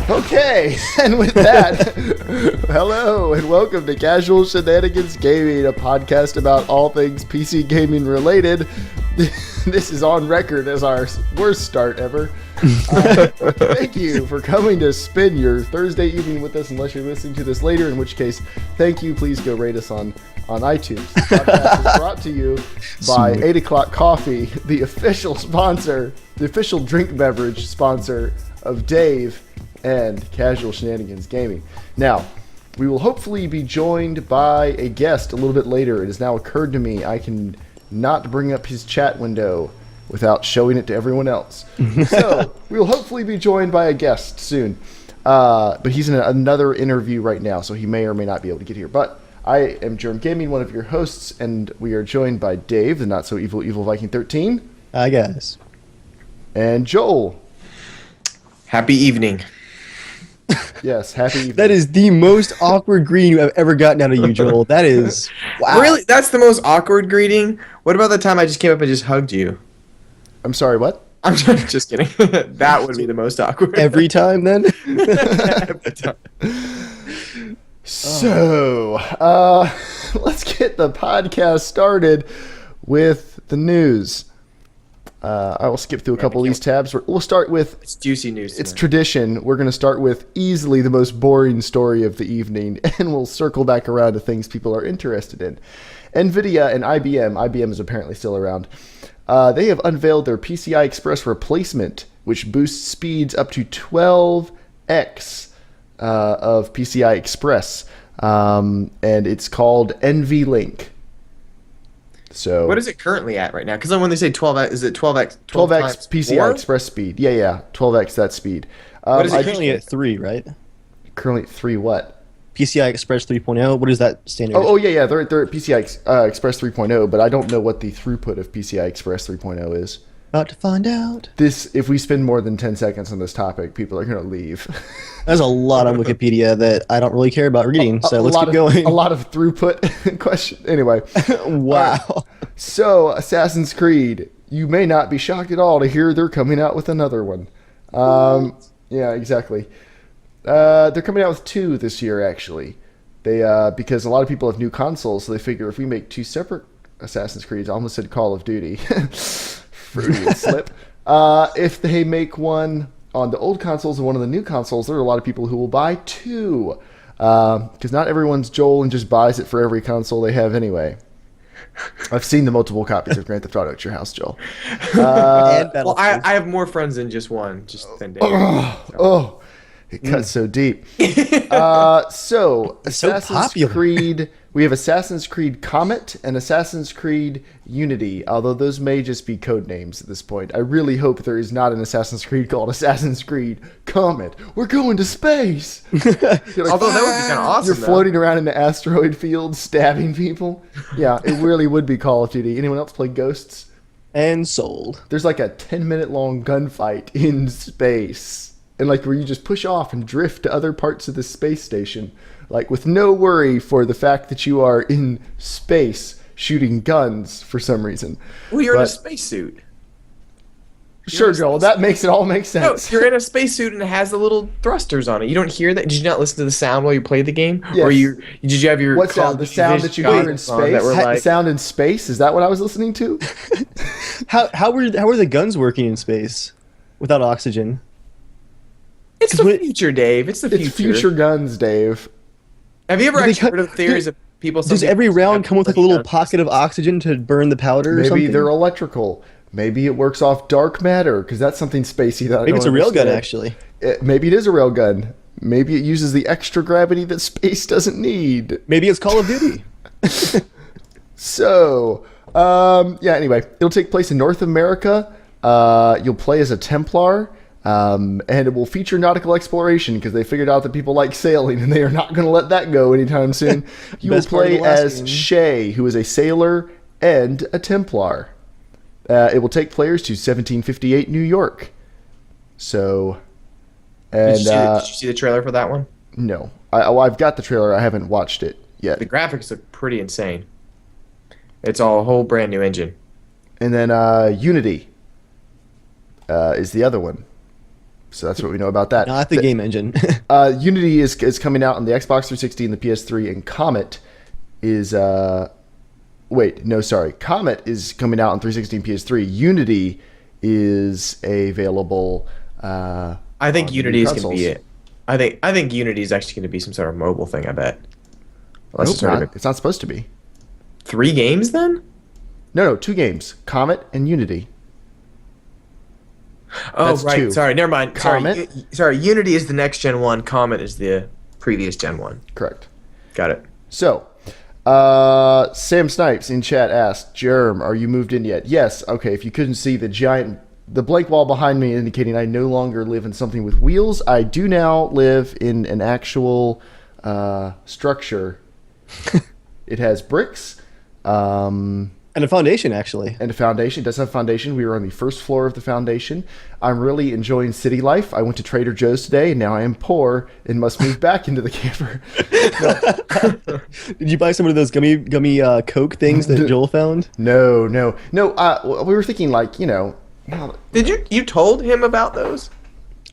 Okay, and with that, hello and welcome to Casual Shenanigans Gaming, a podcast about all things PC gaming related. This is on record as our worst start ever. Thank you for coming to spend your Thursday evening with us, unless you're listening to this later, in which case, thank you. Please go rate us on iTunes. The podcast is brought to you by 8 O'Clock Coffee, the official sponsor, the official drink beverage sponsor of Dave and Casual Shenanigans Gaming. Now, we will hopefully be joined by a guest a little bit later. It has now occurred to me I can not bring up his chat window without showing it to everyone else. So, we will hopefully be joined by a guest soon. But he's in another interview right now, so he may or may not be able to get here. But I am JERMgaming, one of your hosts, and we are joined by Dave, the not-so-evil Viking 13. Hi, guys. And Joel. Happy evening. Yes, happy evening. That is the most awkward greeting I've ever gotten out of you, Joel. That is, wow. Really? That's the most awkward greeting? What about the time I just came up and just hugged you? I'm sorry, what? I'm just kidding. That would be the most awkward. Every time, then? Every time. So, let's get the podcast started with the news. I will skip through a couple of these tabs. We'll start with... It's juicy news. It's tradition. We're going to start with easily the most boring story of the evening, and we'll circle back around to things people are interested in. NVIDIA and IBM is apparently still around, they have unveiled their PCI Express replacement, which boosts speeds up to 12x of PCI Express, and it's called NVLink. So what is it currently at right now? Because when they say 12x, is it 12x? 12x PCI more? Express speed. Yeah, 12x that speed. What is it currently at 3, right? Currently at 3 what? PCI Express 3.0. What is that standard? Oh yeah. They're at PCI Express 3.0, but I don't know what the throughput of PCI Express 3.0 is. About to find out. If we spend more than 10 seconds on this topic, people are going to leave. There's a lot on Wikipedia that I don't really care about reading, so let's keep going. A lot of throughput question. Anyway. Wow. So, Assassin's Creed. You may not be shocked at all to hear they're coming out with another one. Yeah, exactly. They're coming out with 2 this year, actually. They because a lot of people have new consoles, so they figure if we make 2 separate Assassin's Creeds, I almost said Call of Duty. Freudian slip. If they make one on the old consoles and one on the new consoles, there are a lot of people who will buy 2. Because not everyone's Joel and just buys it for every console they have anyway. I've seen the multiple copies of Grand Theft Auto at your house, Joel. Well, I have more friends than just one, than Dave. It cuts so deep. So Assassin's Creed, we have Assassin's Creed Comet and Assassin's Creed Unity, although those may just be code names at this point. I really hope there is not an Assassin's Creed called Assassin's Creed Comet. We're going to space. Although that would be kind of awesome. You're floating around in the asteroid field stabbing people. Yeah, it really would be Call of Duty. Anyone else play Ghosts? And sold. There's like a 10-minute long gunfight in space. And like where you just push off and drift to other parts of the space station, like with no worry for the fact that you are in space shooting guns for some reason. Well, you're in a spacesuit. Sure, Joel, that makes it all make sense. No, you're in a spacesuit and it has the little thrusters on it. You don't hear that? Did you not listen to the sound while you played the game? Yes. Or did you have your... What sound? The sound that you hear in space? The sound in space? Is that what I was listening to? How were the guns working in space without oxygen? It's the future, Dave. It's the future. It's future guns, Dave. Have you ever actually heard of theories of people... Does every round come with like a little pocket of oxygen to burn the powder or something? Maybe they're electrical. Maybe it works off dark matter, because that's something spacey that I don't understand. Maybe it's a railgun, actually. Maybe it is a railgun. Maybe it uses the extra gravity that space doesn't need. Maybe it's Call of Duty. So, anyway, it'll take place in North America. You'll play as a Templar. And it will feature nautical exploration because they figured out that people like sailing and they are not going to let that go anytime soon. You will play as Shay, who is a sailor and a Templar. It will take players to 1758 New York. So, and did you see the trailer for that one? No, I've got the trailer. I haven't watched it yet. The graphics look pretty insane. It's all a whole brand new engine. And then Unity is the other one. So that's what we know about that. Not the game engine. Unity is coming out on the Xbox 360 and the PS3, and Comet is Comet is coming out on 360 and PS3. Unity is available. I think Unity is going to be it. I think Unity is actually going to be some sort of mobile thing. I bet. Nope, not. It's not supposed to be. 3 games then? No, 2 games. Comet and Unity. Oh, That's right. 2. Sorry, never mind. Comet? Sorry, Unity is the next Gen 1. Comet is the previous Gen 1. Correct. Got it. So, Sam Snipes in chat asked, Jerm, are you moved in yet? Yes. Okay, if you couldn't see the blank wall behind me indicating I no longer live in something with wheels, I do now live in an actual structure. It has bricks. And a foundation, actually. And a foundation. It does have a foundation. We were on the first floor of the foundation. I'm really enjoying city life. I went to Trader Joe's today, and now I am poor and must move back into the camper. Did you buy some of those gummy Coke things that Joel found? No. We were thinking, Did you told him about those?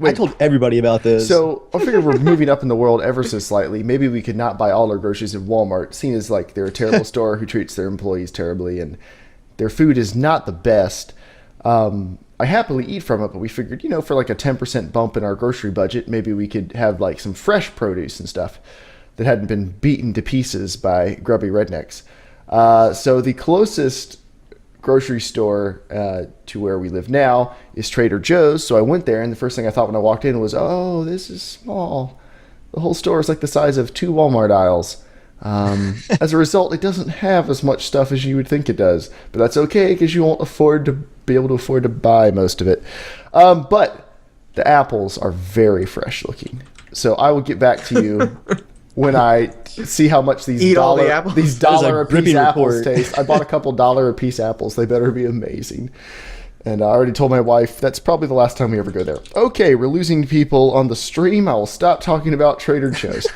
I told everybody about this. So I figured we're moving up in the world ever so slightly. Maybe we could not buy all our groceries in Walmart, seeing as they're a terrible store who treats their employees terribly, and their food is not the best. I happily eat from it, but we figured, for a 10% bump in our grocery budget, maybe we could have some fresh produce and stuff that hadn't been beaten to pieces by grubby rednecks. So the closest grocery store to where we live now is Trader Joe's. So I went there, and the first thing I thought when I walked in was, oh, this is small. The whole store is the size of 2 Walmart aisles. As a result, it doesn't have as much stuff as you would think it does, but that's okay because you won't be able to afford to buy most of it. But the apples are very fresh looking. So I will get back to you when I see how much these dollar a piece apples taste. I bought a couple $1 a piece apples. They better be amazing. And I already told my wife that's probably the last time we ever go there. Okay, we're losing people on the stream. I will stop talking about Trader Joe's.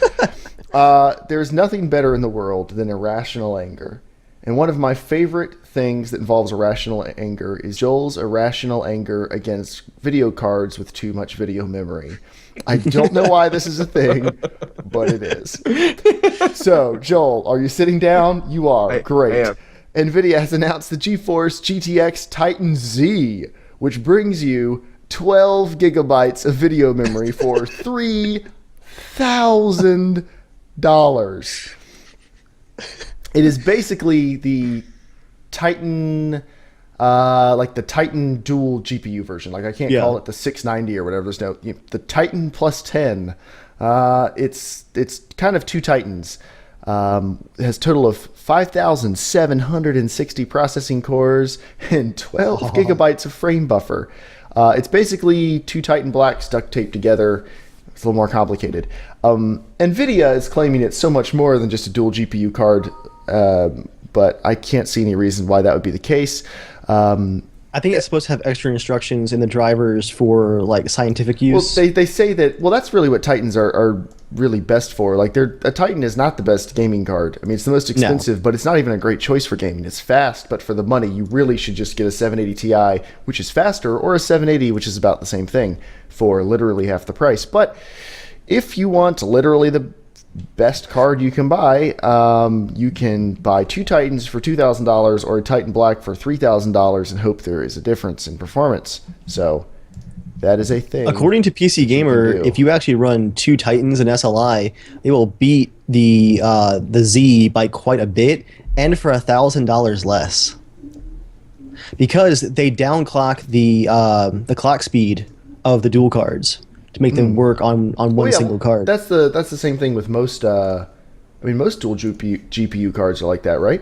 There's nothing better in the world than irrational anger. And one of my favorite things that involves irrational anger is Joel's irrational anger against video cards with too much video memory. I don't know why this is a thing, but it is. So, Joel, are you sitting down? You are. Great. I am. NVIDIA has announced the GeForce GTX Titan Z, which brings you 12 gigabytes of video memory for $3,000. It is basically the Titan, the Titan dual GPU version. I can't call it the 690 or whatever. There's no the Titan plus 10. It's kind of 2 Titans. It has a total of 5,760 processing cores and 12 gigabytes of frame buffer. It's basically 2 Titan Blacks duct taped together. It's a little more complicated. NVIDIA is claiming it's so much more than just a dual GPU card, but I can't see any reason why that would be the case. I think it's supposed to have extra instructions in the drivers for scientific use. Well, they say that. Well, that's really what Titans are really best for. A Titan is not the best gaming card. I mean, it's the most expensive, but it's not even a great choice for gaming. It's fast, but for the money, you really should just get a 780 Ti, which is faster, or a 780, which is about the same thing, for literally half the price. But if you want literally the best card you can buy, you can buy 2 Titans for $2,000 or a Titan Black for $3,000 and hope there is a difference in performance. So that is a thing. According to PC Gamer, if you actually run 2 Titans and SLI, it will beat the Z by quite a bit, and for $1,000 less, because they downclock the clock speed of the dual cards to make them work on one single card. That's the same thing with most. Most dual GPU cards are like that, right?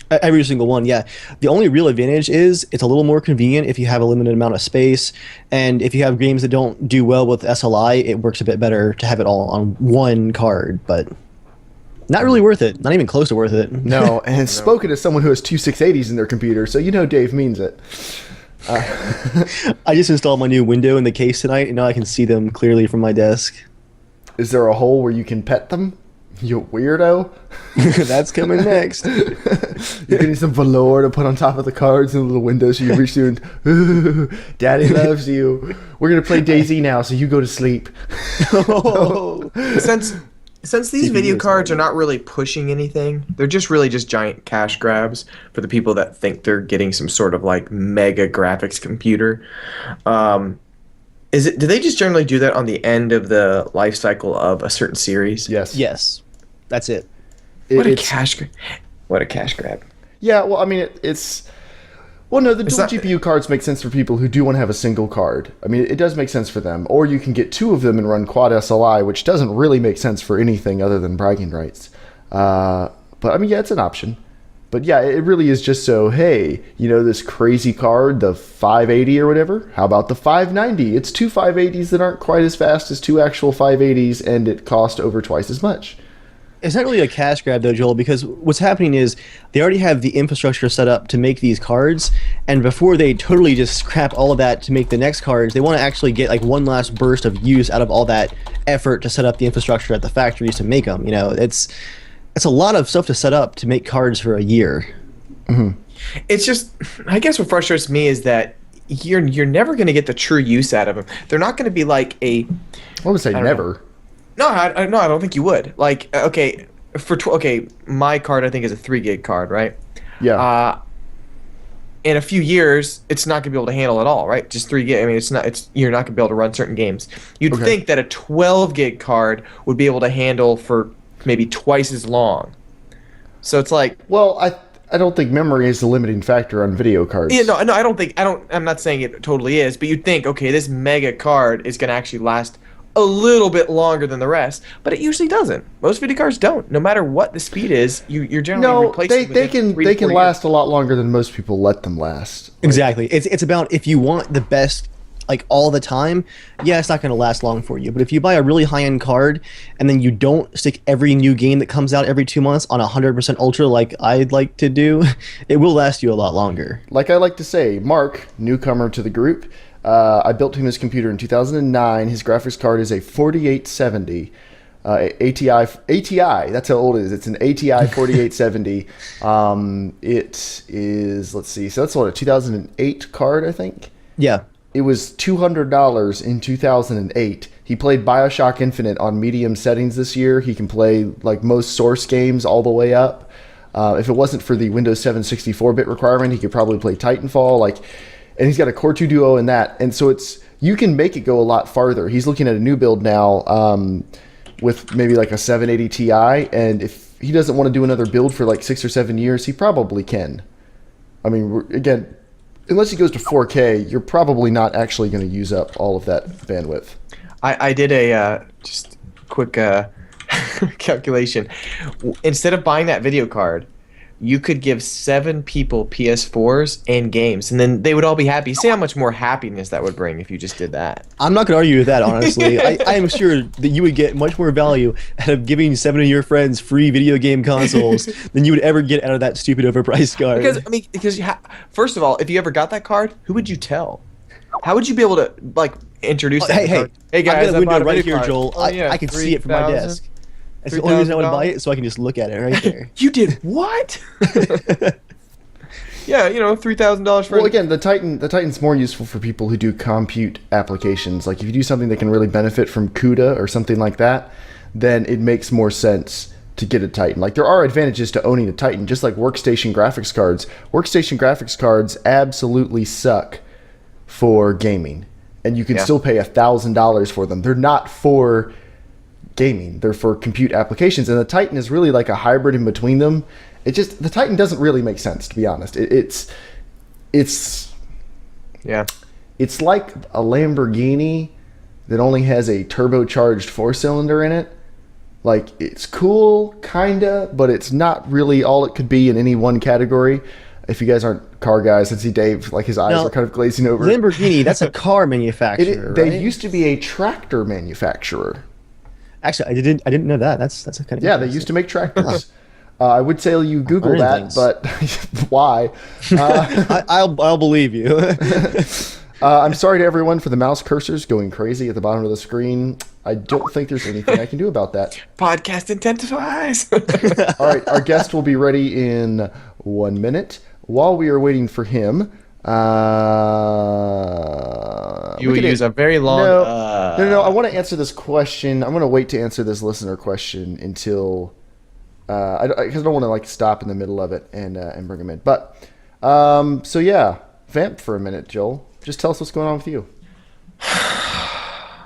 Every single one, yeah. The only real advantage is it's a little more convenient if you have a limited amount of space, and if you have games that don't do well with SLI, it works a bit better to have it all on one card, but not really worth it. Not even close to worth it. No, and spoken as someone who has 2 680s in their computer, so Dave means it. I just installed my new window in the case tonight, and now I can see them clearly from my desk. Is there a hole where you can pet them? You weirdo. That's coming next. You're getting some velour to put on top of the cards and the little windows so you reach through and, ooh, Daddy loves you. We're going to play DayZ now, so you go to sleep. Oh. Since these video cards are not really pushing anything, they're just really just giant cash grabs for the people that think they're getting some sort of like mega graphics computer. Do they just generally do that on the end of the life cycle of a certain series? Yes. That's it. What a cash grab. Yeah, well, I mean, well, no, the dual GPU cards make sense for people who do want to have a single card. I mean, it does make sense for them. Or you can get two of them and run quad SLI, which doesn't really make sense for anything other than bragging rights. But, I mean, yeah, it's an option. But, yeah, it really is just so, hey, you know this crazy card, the 580 or whatever? How about the 590? It's two 580s that aren't quite as fast as two actual 580s, and it cost over twice as much. It's not really a cash grab though, Joel, because what's happening is they already have the infrastructure set up to make these cards, and before they totally just scrap all of that to make the next cards, they want to actually get like one last burst of use out of all that effort to set up the infrastructure at the factories to make them. You know, it's a lot of stuff to set up to make cards for a year. Mm-hmm. It's just, I guess what frustrates me is that you're never going to get the true use out of them. They're not going to be like a... I would say never. Know. No, I don't think you would. Like, okay, my card I think is a 3 gig card, right? Yeah. In a few years, it's not gonna be able to handle it all, right? Just 3 gig. I mean, you're not gonna be able to run certain games. You'd think that a 12 gig card would be able to handle for maybe twice as long. So it's like, well, I don't think memory is the limiting factor on video cards. Yeah, no, I'm not saying it totally is, but you'd think, okay, this mega card is gonna actually last a little bit longer than the rest, but it usually doesn't. Most video cards don't. No matter what the speed is, you're generally replacing them. They can last a lot longer than most people let them last. Exactly. It's about if you want the best like all the time, yeah, it's not going to last long for you. But if you buy a really high-end card and then you don't stick every new game that comes out every 2 months on 100% Ultra like I'd like to do, it will last you a lot longer. Like I like to say, Mark, newcomer to the group, I built him his computer in 2009. His graphics card is a 4870 ATI. That's how old it is. It's an ATI 4870. It is, let's see, so that's what, a 2008 card, I think? Yeah. It was $200 in 2008. He played BioShock Infinite on medium settings this year. He can play like most Source games all the way up. If it wasn't for the Windows 7 64-bit requirement, he could probably play Titanfall. And he's got a Core 2 Duo in that. And so you can make it go a lot farther. He's looking at a new build now with maybe like a 780 Ti. And if he doesn't want to do another build for like 6 or 7 years, he probably can. I mean, again, unless he goes to 4K, you're probably not actually going to use up all of that bandwidth. I did a just quick calculation. Instead of buying that video card, you could give 7 people PS4s and games, and then they would all be happy. See how much more happiness that would bring if you just did that. I'm not going to argue with that, honestly. I am sure that you would get much more value out of giving 7 of your friends free video game consoles than you would ever get out of that stupid overpriced card. Because first of all, if you ever got that card, who would you tell? How would you be able to introduce that? Hey guys, I've got a window right here, card. Joel. I can see it from my desk. That's the only reason I would buy it, so I can just look at it right there. You did what? Yeah, $3,000 for. Well, again, the Titan's more useful for people who do compute applications. Like if you do something that can really benefit from CUDA or something like that, then it makes more sense to get a Titan. Like there are advantages to owning a Titan, just like workstation graphics cards. Workstation graphics cards absolutely suck for gaming, and you can still pay $1,000 for them. They're not for gaming, they're for compute applications, and the Titan is really like a hybrid in between them. The Titan doesn't really make sense, to be honest. It's like a Lamborghini that only has a turbocharged 4-cylinder in it. Like it's cool kinda, but it's not really all it could be in any one category. If you guys aren't car guys, and see Dave, like his eyes are kind of glazing over. Lamborghini, that's a car manufacturer, They right? used to be a tractor manufacturer. Actually, I didn't know that. That's a kind of they used to make tractors. I would say you Google that, but why? I'll believe you. I'm sorry to everyone for the mouse cursors going crazy at the bottom of the screen. I don't think there's anything I can do about that. Podcast intensifies. All right, our guest will be ready in 1 minute. While we are waiting for him, you will use a very long. No. I want to answer this question. I'm going to wait to answer this listener question until because I don't want to like stop in the middle of it and bring him in. But so yeah, vamp for a minute, Joel. Just tell us what's going on with you.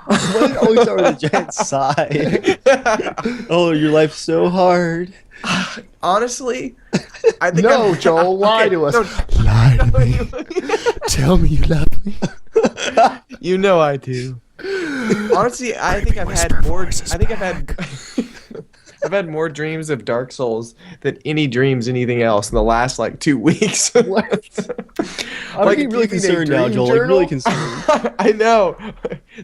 Why did it always start with a giant sigh? Oh, your life's so hard. Honestly, I think Joel, lie to us. No, lie to me. Tell me you love me. You know I do. Honestly, I think I've had more. I've had more dreams of Dark Souls than any dreams anything else in the last like 2 weeks. What? I'm getting really concerned now, Joel. Like, really concerned. I know.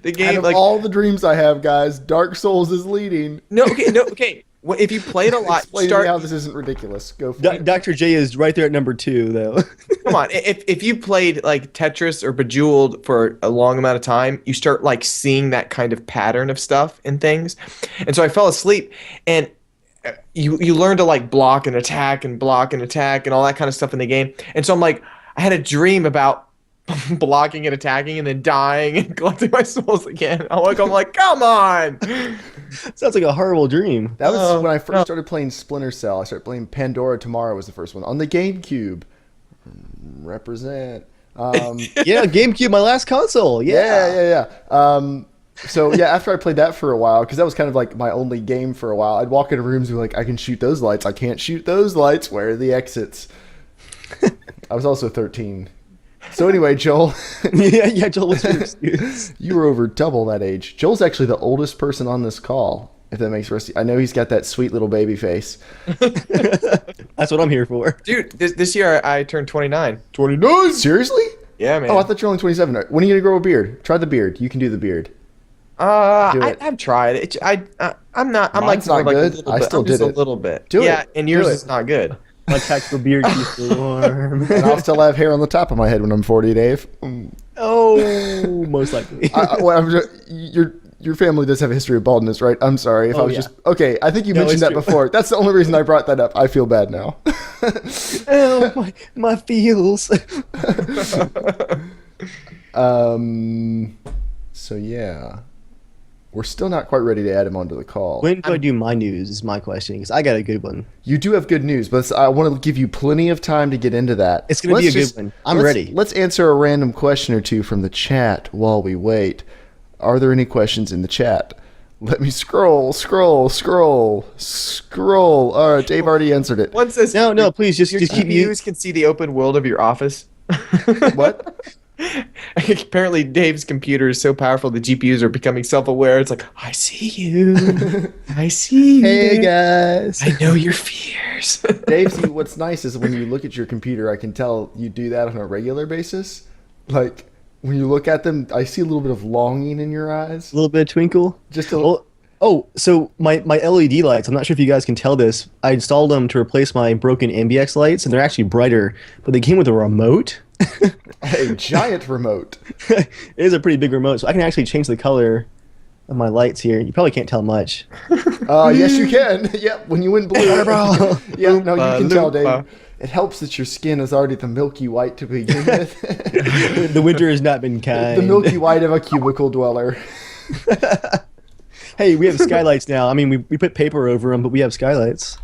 The game, Out of like all the dreams I have, guys, Dark Souls is leading. Okay. Well, if you played a lot, Explain to me how this isn't ridiculous. Go for it. Dr. J is right there at number 2, though. Come on, if you played like Tetris or Bejeweled for a long amount of time, you start like seeing that kind of pattern of stuff and things. And so I fell asleep, and you learn to like block and attack and all that kind of stuff in the game. And so I'm like, I had a dream about blocking and attacking and then dying and collecting my souls again. I'm like, come on. Sounds like a horrible dream. That was when I first started playing Splinter Cell. I started playing Pandora Tomorrow was the first one on the GameCube. Represent. Yeah, GameCube, my last console. Yeah. So yeah, after I played that for a while, because that was kind of like my only game for a while, I'd walk into rooms and be like, I can shoot those lights. I can't shoot those lights. Where are the exits? I was also 13. So anyway, Joel. yeah, Joel, what's your excuse? You were over double that age. Joel's actually the oldest person on this call, if that makes sense. I know he's got that sweet little baby face. That's what I'm here for. Dude, this year I turned 29. 29? Seriously? Yeah, man. Oh, I thought you were only 27. When are you going to grow a beard? Try the beard. You can do the beard. I've tried it. I'm not Mine's not good. I still did it. A little bit. Do it. Yeah, and yours is not good. My tactical beard keeps me warm. And I'll still have hair on the top of my head when I'm 40, Dave. Oh, most likely. Your family does have a history of baldness, right? I'm sorry if I was just... Okay, I think you mentioned that before. That's the only reason I brought that up. I feel bad now. Oh, my feels. So, yeah. We're still not quite ready to add him onto the call. When do I do my news is my question, because I got a good one. You do have good news, but I want to give you plenty of time to get into that. It's going to be a good one. I'm ready. Let's answer a random question or two from the chat while we wait. Are there any questions in the chat? Let me scroll. All right, Dave already answered it. One says, no, please, just keep GPUs can see the open world of your office. What? Apparently, Dave's computer is so powerful the GPUs are becoming self-aware. It's like, I see you. I see you. Hey, guys. I know your fears. Dave, see, what's nice is when you look at your computer, I can tell you do that on a regular basis. Like, when you look at them, I see a little bit of longing in your eyes. A little bit of twinkle. Just a little. Oh, so my LED lights, I'm not sure if you guys can tell this. I installed them to replace my broken MBX lights, and they're actually brighter, but they came with a remote. A giant remote. It is a pretty big remote, so I can actually change the color of my lights here. You probably can't tell much. Yes, you can. Yep, when you went blue. Yeah, no, you can tell, Dave. It helps that your skin is already the milky white to begin with. The winter has not been kind. The milky white of a cubicle dweller. Hey, we have skylights now. I mean, we put paper over them, but we have skylights.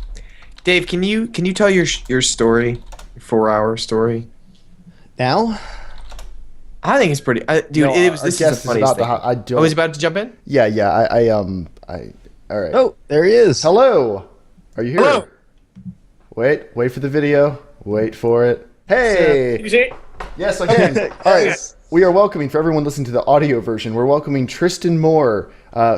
Dave, can you tell your story, your 4-hour story? Now? I think it's pretty. Dude, this is the funniest thing. Oh, he's about to jump in? Yeah. All right. Oh, there he is. Hello. Are you here? Hello. Wait for the video. Wait for it. Hey. Can you see it? Yes, I can. All right. We are welcoming, for everyone listening to the audio version, we're welcoming Tristan Moore,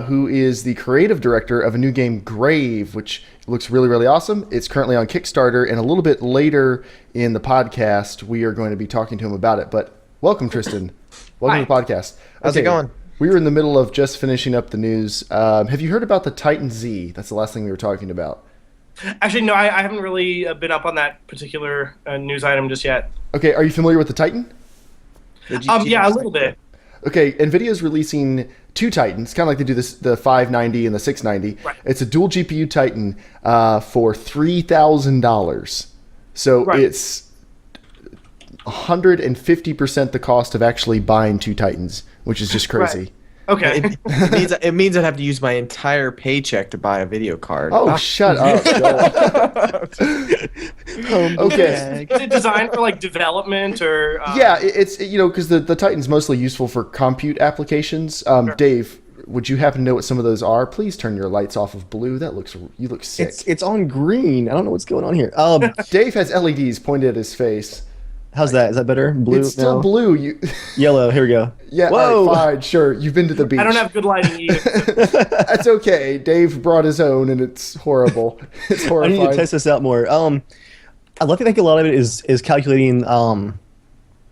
who is the creative director of a new game, Grave, which looks really, really awesome. It's currently on Kickstarter, and a little bit later in the podcast, we are going to be talking to him about it. But welcome, Tristan. Welcome to the podcast. How's it going? We were in the middle of just finishing up the news. Have you heard about the Titan Z? That's the last thing we were talking about. Actually, no, I haven't really been up on that particular news item just yet. Okay, are you familiar with the Titan? Yeah, a little bit. Okay, NVIDIA's releasing two Titans, kind of like they do the 590 and the 690. Right. It's a dual GPU Titan for $3,000. So it's 150% the cost of actually buying two Titans, which is just crazy. Right. Okay. It means I'd have to use my entire paycheck to buy a video card. Oh, shut up, Joel. Okay. Is it designed for like development or? Yeah, it's because the Titan's mostly useful for compute applications. Dave, would you happen to know what some of those are? Please turn your lights off of blue. You look sick. It's on green. I don't know what's going on here. Dave has LEDs pointed at his face. How's that? Is that better? Blue? It's still blue. Yellow. Here we go. Yeah. Whoa. All right, fine. Sure. You've been to the beach. I don't have good lighting either. That's okay. Dave brought his own, and it's horrible. It's I horrifying. need to test this out more. I like to think a lot of it is calculating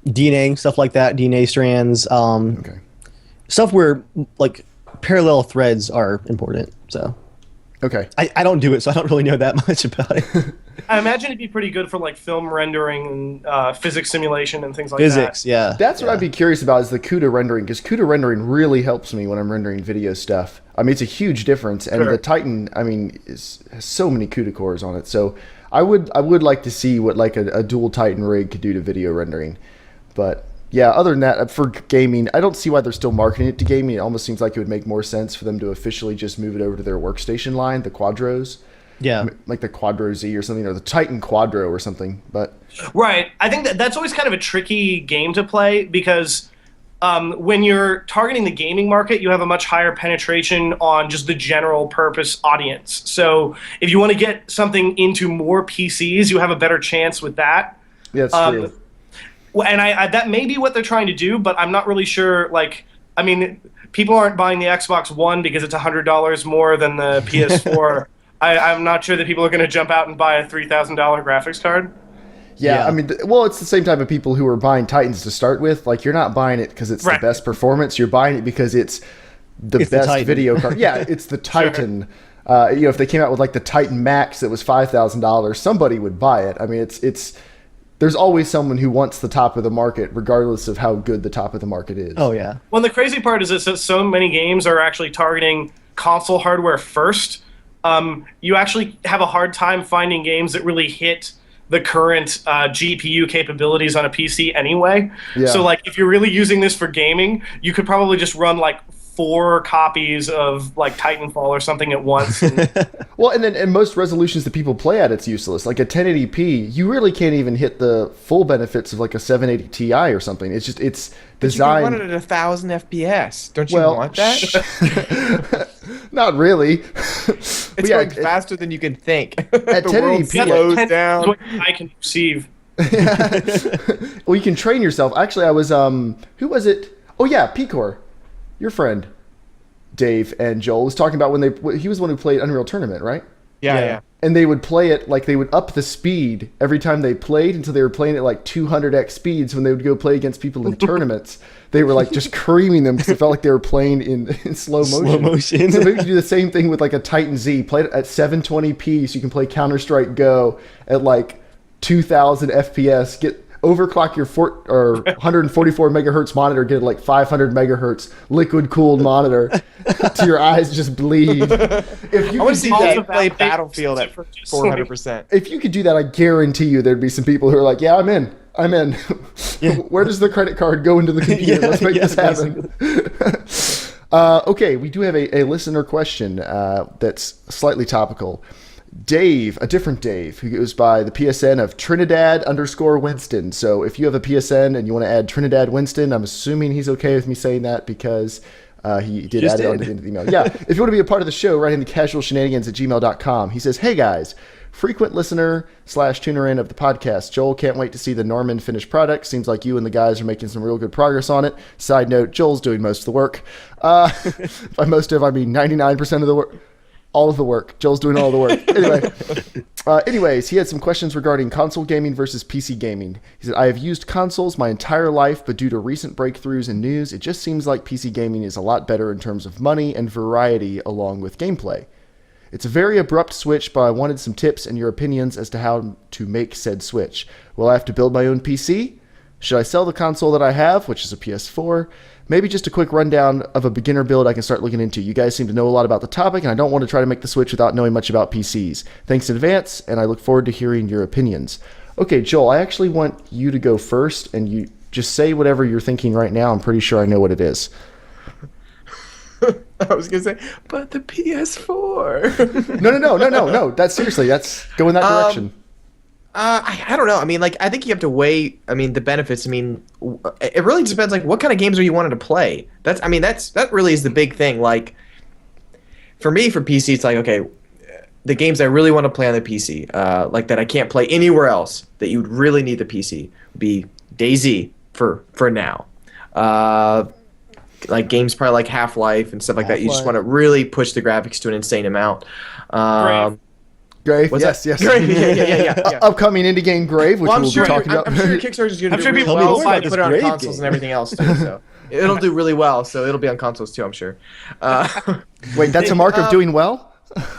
DNA, stuff like that, DNA strands, Okay. stuff where like parallel threads are important. So Okay. I don't do it, so I don't really know that much about it. I imagine it'd be pretty good for like film rendering and physics simulation and things like Physics, that. yeah. That's what I'd be curious about is the CUDA rendering, because CUDA rendering really helps me when I'm rendering video stuff. I mean, it's a huge difference, and Sure. the Titan, I mean, has so many CUDA cores on it. So I would like to see what like a dual Titan rig could do to video rendering. But yeah, other than that, for gaming, I don't see why they're still marketing it to gaming. It almost seems like it would make more sense for them to officially just move it over to their workstation line, the Quadros. Yeah. Like the Quadro Z or something, or the Titan Quadro or something. But Right. I think that's always kind of a tricky game to play because when you're targeting the gaming market, you have a much higher penetration on just the general purpose audience. So if you want to get something into more PCs, you have a better chance with that. yeah, it's true. Well, and I that may be what they're trying to do, but I'm not really sure. Like, I mean, people aren't buying the Xbox One because it's $100 more than the PS4. I'm not sure that people are going to jump out and buy a $3,000 graphics card. Yeah, I mean, it's the same type of people who are buying Titans to start with. Like, you're not buying it because it's the best performance. You're buying it because it's the best video card. Yeah, it's the Titan. Sure. If they came out with like the Titan Max that was $5,000, somebody would buy it. I mean, it's there's always someone who wants the top of the market, regardless of how good the top of the market is. Oh yeah. Well, the crazy part is that so many games are actually targeting console hardware first. You actually have a hard time finding games that really hit the current GPU capabilities on a PC anyway. Yeah. So, like, if you're really using this for gaming, you could probably just run like 4 copies of like Titanfall or something at once. Well, and then in most resolutions that people play at, it's useless. Like a 1080p, you really can't even hit the full benefits of like a 780 Ti or something. It's just it's designed. But you can run it at 1,000 FPS. Don't you want that? Not really. It's going faster than you can think. At The world 1080p, slows down. What I can perceive. Well, you can train yourself. Actually, I was who was it? Oh yeah, Picor, your friend, Dave and Joel was talking about when he was the one who played Unreal Tournament, right? Yeah. And they would play it like they would up the speed every time they played until they were playing at like 200x speeds when they would go play against people in tournaments. They were like just creaming them because it felt like they were playing in slow motion. So maybe you do the same thing with like a Titan Z. Play it at 720p so you can play Counter-Strike Go at like 2,000 FPS. Overclock your 144 megahertz monitor, get like 500 megahertz liquid cooled monitor to your eyes just bleed. If you I want to see Also that play validate Battlefield at for just 400%. If you could do that, I guarantee you there'd be some people who are like, yeah, I'm in. Where does the credit card go into the computer? Let's make this happen. Okay, we do have a listener question that's slightly topical. Dave, a different Dave, who goes by the PSN of Trinidad_Winston. So if you have a PSN and you want to add Trinidad Winston, I'm assuming he's okay with me saying that because he did add it onto the end of the email. Yeah, if you want to be a part of the show, write into casualshenanigans@gmail.com. He says, hey guys, frequent listener / tuner in of the podcast. Joel, can't wait to see the Norman finished product. Seems like you and the guys are making some real good progress on it. Side note, Joel's doing most of the work. By most of, I mean 99% of the work. All of the work. Joel's doing all the work. Anyways, he had some questions regarding console gaming versus PC gaming. He said, I have used consoles my entire life, but due to recent breakthroughs in news, it just seems like PC gaming is a lot better in terms of money and variety along with gameplay. It's a very abrupt switch, but I wanted some tips and your opinions as to how to make said switch. Will I have to build my own PC? Should I sell the console that I have, which is a PS4? Maybe just a quick rundown of a beginner build I can start looking into. You guys seem to know a lot about the topic, and I don't want to try to make the switch without knowing much about PCs. Thanks in advance, and I look forward to hearing your opinions. Okay, Joel, I actually want you to go first, and you just say whatever you're thinking right now. I'm pretty sure I know what it is. I was gonna say, but the PS4. No. That's go in that direction. I don't know. I mean, like, I think you have to weigh. I mean, the benefits. I mean, it really depends. Like, what kind of games are you wanting to play? That really is the big thing. Like, for me, for PC, it's like, okay, the games I really want to play on the PC, like that I can't play anywhere else, that you'd really need the PC, would be DayZ for now. Like games probably like Half-Life and stuff like that. You just want to really push the graphics to an insane amount. Grave, yes. Grave, yeah. Upcoming indie game Grave, which we'll be talking about. I'm sure Kickstarter is going to do really well. We'll put it on consoles and everything else too. So it'll do really well. So it'll be on consoles too, I'm sure. Wait, that's a mark of doing well?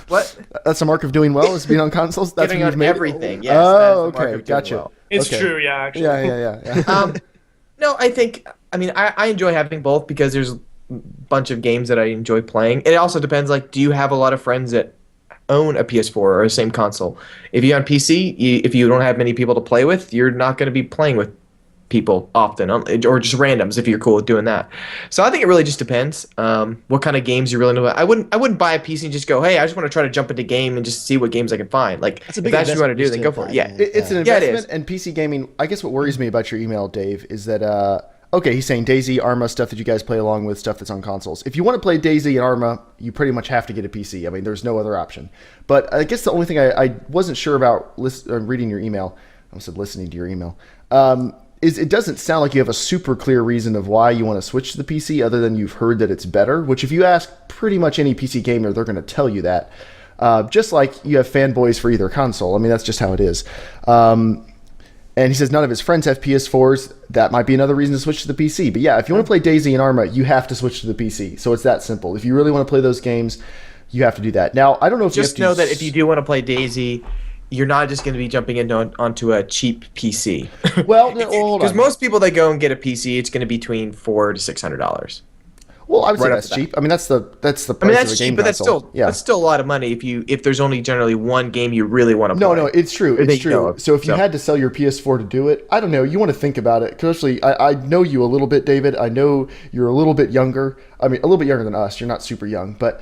What? That's a mark of doing well, is being on consoles? That's getting on everything. Yes. Oh, okay, gotcha. Well. It's true, yeah. Actually. Yeah. No, I mean, I enjoy having both because there's a bunch of games that I enjoy playing. It also depends, like, do you have a lot of friends that own a PS4 or the same console? If you're on PC, if you don't have many people to play with, you're not going to be playing with people often, or just randoms if you're cool with doing that. So I think it really just depends what kind of games you really know. I wouldn't buy a PC and just go, hey, I just want to try to jump into game and just see what games I can find. Like, if that's what you want to do, then go for it. Yeah, it's an investment. And PC gaming, I guess what worries me about your email, Dave, is that okay, he's saying DayZ, Arma, stuff that you guys play along with, stuff that's on consoles. If you want to play DayZ and Arma, you pretty much have to get a PC. I mean, there's no other option. But I guess the only thing I wasn't sure about reading your email, I almost said listening to your email, is it doesn't sound like you have a super clear reason of why you want to switch to the PC other than you've heard that it's better, which if you ask pretty much any PC gamer, they're going to tell you that. Just like you have fanboys for either console. I mean, that's just how it is. And he says none of his friends have PS4s. That might be another reason to switch to the PC. But yeah, if you want to play DayZ and Arma, you have to switch to the PC. So it's that simple. If you really want to play those games, you have to do that. Now, I don't know if just know that if you do want to play DayZ, you're not just going to be jumping onto a cheap PC. Well, hold on. Because most people that go and get a PC, it's going to be between $400 to $600. Well, I would say that's cheap. I mean, that's the price of a game cheap, but console. That's still a lot of money if there's only generally one game you really want to play. No, it's true. It's true. So if you had to sell your PS4 to do it, I don't know. You want to think about it. Especially, I know you a little bit, David. I know you're a little bit younger. I mean, a little bit younger than us. You're not super young. But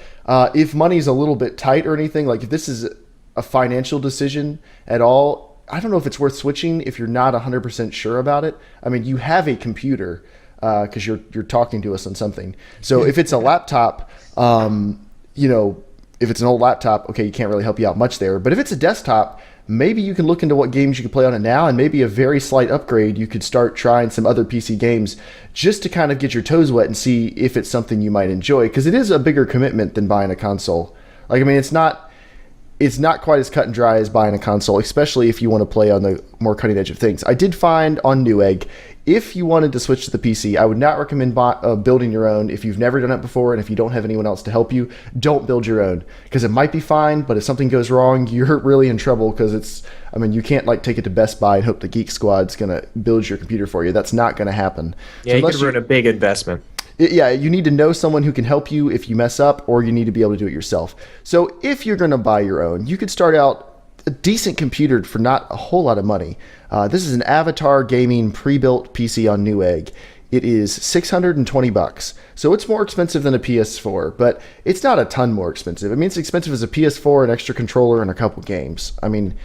if money's a little bit tight or anything, like if this is a financial decision at all, I don't know if it's worth switching if you're not 100% sure about it. I mean, you have a computer. Because you're talking to us on something. So if it's a laptop, if it's an old laptop, okay, you can't really help you out much there. But if it's a desktop, maybe you can look into what games you can play on it now, and maybe a very slight upgrade, you could start trying some other PC games just to kind of get your toes wet and see if it's something you might enjoy. Because it is a bigger commitment than buying a console. Like, I mean, it's not quite as cut and dry as buying a console, especially if you want to play on the more cutting edge of things. I did find on Newegg, if you wanted to switch to the PC, I would not recommend building your own. If you've never done it before and if you don't have anyone else to help you, don't build your own, because it might be fine, but if something goes wrong, you're really in trouble, because you can't like take it to Best Buy and hope the Geek Squad's going to build your computer for you. That's not going to happen. Yeah, so you could ruin a big investment. You need to know someone who can help you if you mess up, or you need to be able to do it yourself. So if you're going to buy your own, you could start out a decent computer for not a whole lot of money. This is an Avatar Gaming pre-built PC on Newegg. It is $620. So it's more expensive than a PS4, but it's not a ton more expensive. I mean, it's expensive as a PS4, an extra controller, and a couple games. I mean,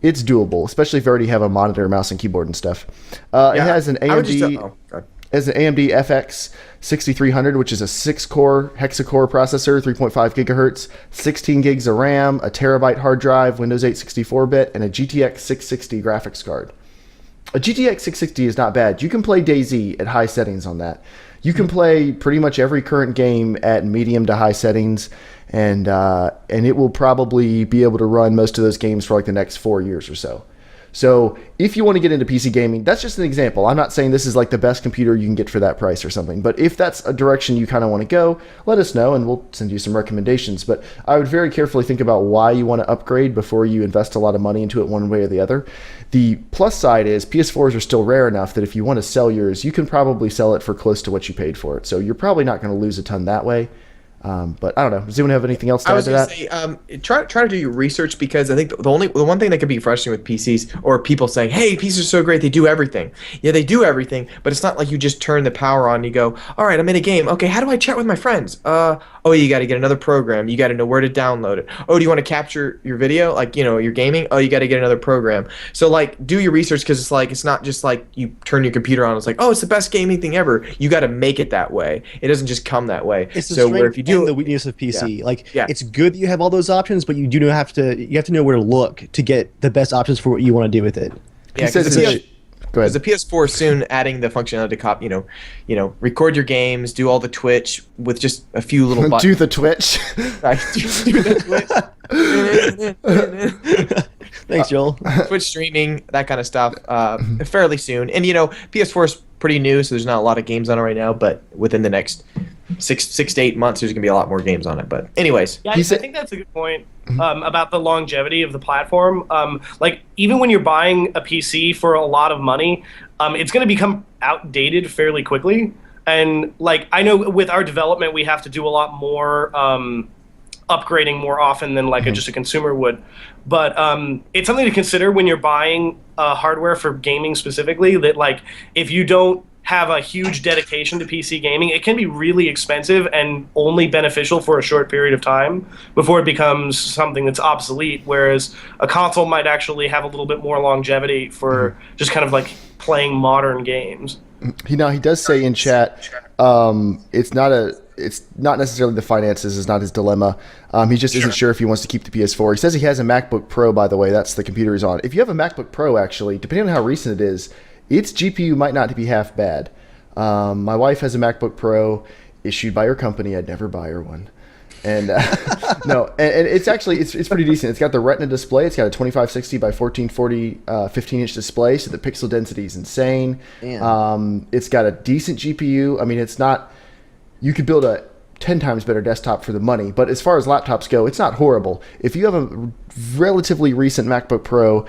it's doable, especially if you already have a monitor, mouse, and keyboard and stuff. It has an AMD... As an AMD FX 6300, which is a 6-core hexa-core processor, 3.5 gigahertz, 16 gigs of RAM, a terabyte hard drive, Windows 8 64-bit, and a GTX 660 graphics card. A GTX 660 is not bad. You can play DayZ at high settings on that. You can play pretty much every current game at medium to high settings, and it will probably be able to run most of those games for like the next 4 years or so. So if you want to get into PC gaming, that's just an example. I'm not saying this is like the best computer you can get for that price or something, but if that's a direction you kind of want to go, let us know and we'll send you some recommendations. But I would very carefully think about why you want to upgrade before you invest a lot of money into it one way or the other. The plus side is PS4s are still rare enough that if you want to sell yours, you can probably sell it for close to what you paid for it. So you're probably not going to lose a ton that way. But I don't know. Does anyone have anything else to add to that? Say, try to do your research, because I think the one thing that could be frustrating with PCs, or people saying, "Hey, PCs are so great, they do everything." Yeah, they do everything, but it's not like you just turn the power on and you go, "All right, I'm in a game. Okay, how do I chat with my friends?" Oh, you got to get another program. You got to know where to download it. Oh, do you want to capture your video, like, you know, your gaming? Oh, you got to get another program. So, like, do your research, because it's not just like you turn your computer on. It's like, oh, it's the best gaming thing ever. You got to make it that way. It doesn't just come that way. It's the so strength where if you do and the weakness of PC. Yeah. It's good that you have all those options, but you have to know where to look to get the best options for what you want to do with it. He says go ahead. Because the PS4 is soon adding the functionality to record your games, do all the Twitch with just a few little buttons. Do the Twitch. Right, do the Twitch. Thanks, Joel. Twitch streaming, that kind of stuff, fairly soon. And PS4 is pretty new, so there's not a lot of games on it right now. But within the next six to 8 months, there's gonna be a lot more games on it. But anyways, yeah, I think that's a good point about the longevity of the platform. Like, even when you're buying a PC for a lot of money, it's going to become outdated fairly quickly. And like, I know with our development, we have to do a lot more upgrading more often than like just a consumer would. But it's something to consider when you're buying hardware for gaming specifically, that like, if you don't have a huge dedication to PC gaming, it can be really expensive and only beneficial for a short period of time before it becomes something that's obsolete, whereas a console might actually have a little bit more longevity for just kind of like playing modern games. He does say in chat, it's not necessarily the finances is not his dilemma. He just isn't sure if he wants to keep the PS4. He says he has a MacBook Pro, by the way. That's the computer he's on. If you have a MacBook Pro, actually, depending on how recent it is, its GPU might not be half bad. My wife has a MacBook Pro issued by her company. I'd never buy her one. And no, and it's actually it's pretty decent. It's got the Retina display. It's got a 2560 by 1440 15-inch display, so the pixel density is insane. It's got a decent GPU. I mean, it's not. You could build a 10 times better desktop for the money, but as far as laptops go, it's not horrible. If you have a relatively recent MacBook Pro,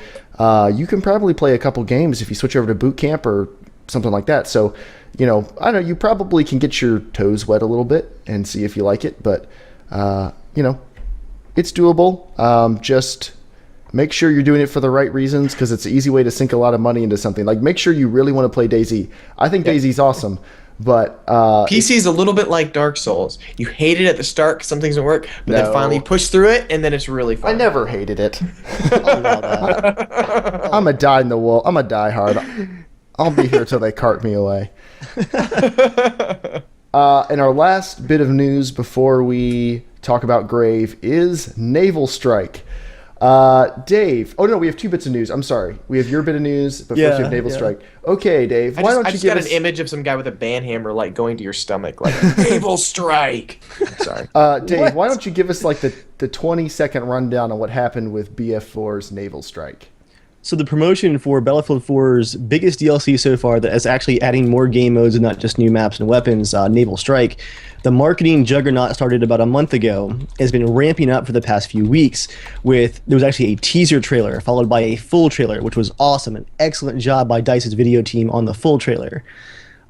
you can probably play a couple games if you switch over to Boot Camp or something like that. So, I don't know, you probably can get your toes wet a little bit and see if you like it, but, it's doable. Just make sure you're doing it for the right reasons, because it's an easy way to sink a lot of money into something. Like, make sure you really want to play DayZ. I think DayZ's awesome. But PC is a little bit like Dark Souls. You hate it at the start because some things don't work, but then finally you push through it, and then it's really fun. I never hated it. I'm a die in the wool. I'm a die hard. I'll be here till they cart me away. And our last bit of news before we talk about Grave is Naval Strike. Dave. Oh no, we have two bits of news. I'm sorry. We have your bit of news, but first we have Naval Strike. Okay, Dave. Why don't you give us an image of some guy with a band hammer like going to your stomach, like Naval Strike. Sorry. Dave, why don't you give us like the 20-second rundown on what happened with BF4's Naval Strike? So the promotion for Battlefield 4's biggest DLC so far, that is actually adding more game modes and not just new maps and weapons, Naval Strike. The marketing juggernaut started about a month ago, has been ramping up for the past few weeks. There was actually a teaser trailer followed by a full trailer, which was awesome. An excellent job by DICE's video team on the full trailer.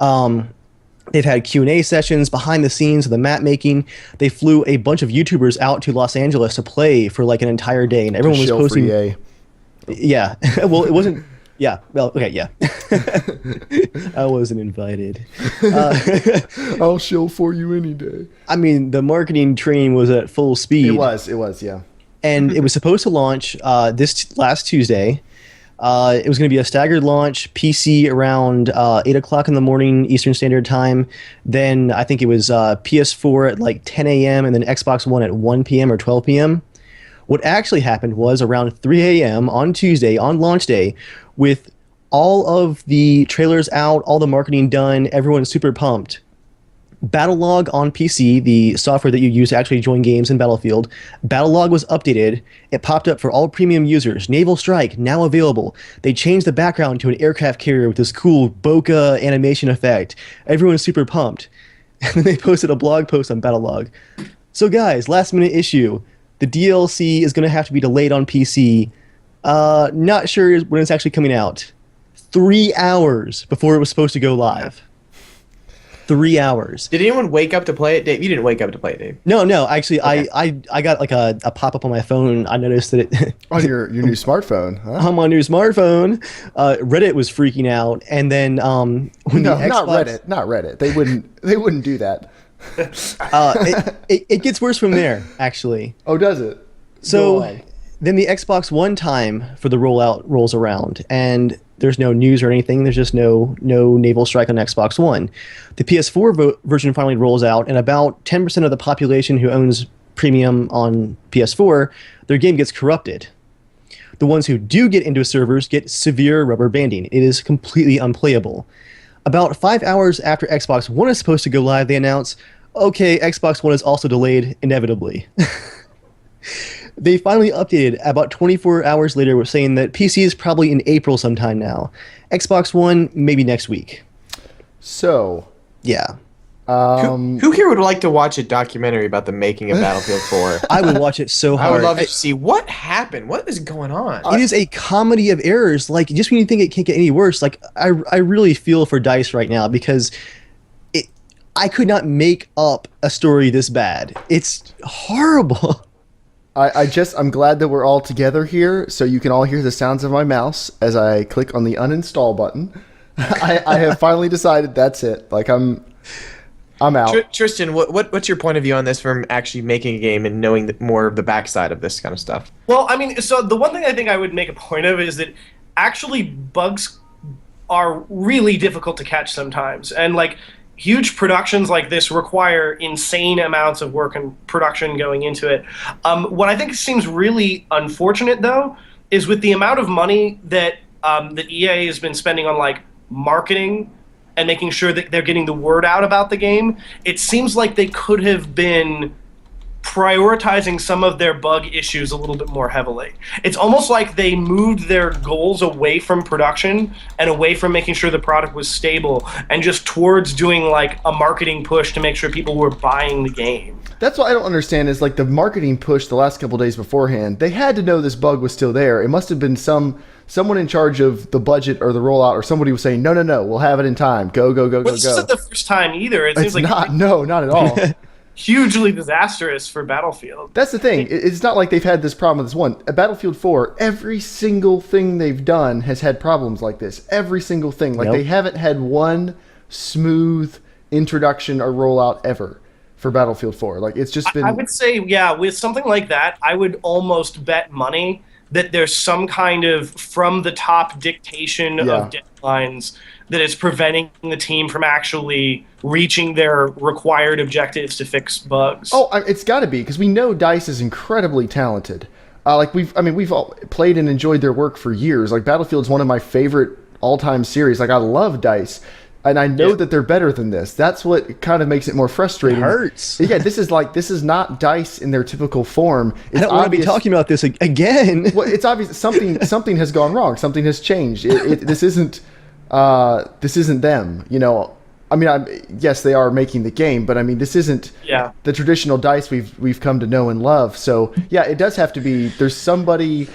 They've had Q&A sessions behind the scenes of the map making. They flew a bunch of YouTubers out to Los Angeles to play for like an entire day, and everyone was posting. Yeah. Well, it wasn't. Yeah. Well, okay. Yeah. I wasn't invited. I'll shill for you any day. I mean, the marketing train was at full speed. It was. Yeah. And it was supposed to launch this last Tuesday. It was going to be a staggered launch, PC around 8 o'clock in the morning Eastern Standard Time. Then I think it was PS4 at like 10 a.m. and then Xbox One at 1 p.m. or 12 p.m. What actually happened was around 3 a.m. on Tuesday, on launch day, with all of the trailers out, all the marketing done, everyone's super pumped. Battlelog on PC, the software that you use to actually join games in Battlefield, Battlelog was updated. It popped up for all premium users. Naval Strike, now available. They changed the background to an aircraft carrier with this cool bokeh animation effect. Everyone's super pumped. And then they posted a blog post on Battlelog. So guys, last minute issue. The DLC is going to have to be delayed on PC. Not sure when it's actually coming out. 3 hours before it was supposed to go live. 3 hours. Did anyone wake up to play it, Dave? You didn't wake up to play it, Dave. No. Actually, Okay. I got like a pop-up on my phone. I noticed that it... On your new smartphone, huh? on my new smartphone. Reddit was freaking out. And then when No, the Xbox... not Reddit. They wouldn't do that. It gets worse from there, actually. Oh, does it? Go So on. then the Xbox One time for the rollout rolls around, and there's no news or anything. There's just no Naval Strike on Xbox One. The PS4 version finally rolls out, and about 10% of the population who owns premium on PS4, their game gets corrupted. The ones who do get into servers get severe rubber banding. It is completely unplayable. About 5 hours after Xbox One is supposed to go live, they announce, okay, Xbox One is also delayed, inevitably. They finally updated about 24 hours later with saying that PC is probably in April sometime now. Xbox One, maybe next week. So, Yeah. Who here would like to watch a documentary about the making of Battlefield 4? I would watch it so I hard. would love to see what happened. What is going on? It is a comedy of errors. Like, just when you think it can't get any worse, like, I really feel for DICE right now because I could not make up a story this bad. It's horrible. I'm glad that we're all together here, so you can all hear the sounds of my mouse as I click on the uninstall button. I have finally decided that's it. Like I'm out. Tristan, what's your point of view on this from actually making a game and knowing more of the backside of this kind of stuff? Well, I mean, so the one thing I think I would make a point of is that actually bugs are really difficult to catch sometimes, and like huge productions like this require insane amounts of work and production going into it. What I think seems really unfortunate, though, is with the amount of money that EA has been spending on like marketing and making sure that they're getting the word out about the game, it seems like they could have been prioritizing some of their bug issues a little bit more heavily. It's almost like they moved their goals away from production and away from making sure the product was stable and just towards doing like a marketing push to make sure people were buying the game. That's what I don't understand is like the marketing push the last couple days beforehand. They had to know this bug was still there. It must have been someone in charge of the budget or the rollout, or somebody was saying, no, we'll have it in time. Go. But this isn't the first time either. It seems It's like not at all. hugely disastrous for Battlefield. That's the thing. It's not like they've had this problem with this one. At Battlefield 4, every single thing they've done has had problems like this. Every single thing. Like, They haven't had one smooth introduction or rollout ever for Battlefield 4. Like, it's just been... I would say, yeah, with something like that, I would almost bet money that there's some kind of from-the-top dictation of deadlines that is preventing the team from actually reaching their required objectives to fix bugs. Oh, it's got to be, because we know DICE is incredibly talented. We've all played and enjoyed their work for years. Like, Battlefield's one of my favorite all-time series. Like, I love DICE, and I know that they're better than this. That's what kind of makes it more frustrating. It hurts. Yeah, this is not DICE in their typical form. I don't want to be talking about this again. Well, it's obvious something has gone wrong. Something has changed. This isn't them. You know, I mean, yes, they are making the game, but I mean, this isn't the traditional DICE we've come to know and love. So yeah, it does have to be. There's somebody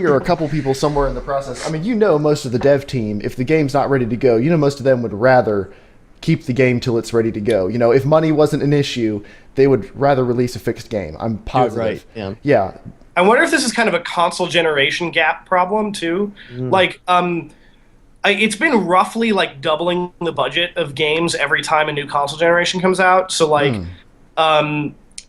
or a couple people somewhere in the process. I mean, you know, most of the dev team, if the game's not ready to go, you know, most of them would rather keep the game till it's ready to go. You know, if money wasn't an issue, they would rather release a fixed game. I'm positive. Right. Yeah. I wonder if this is kind of a console generation gap problem too. Like, it's been roughly like doubling the budget of games every time a new console generation comes out. So like,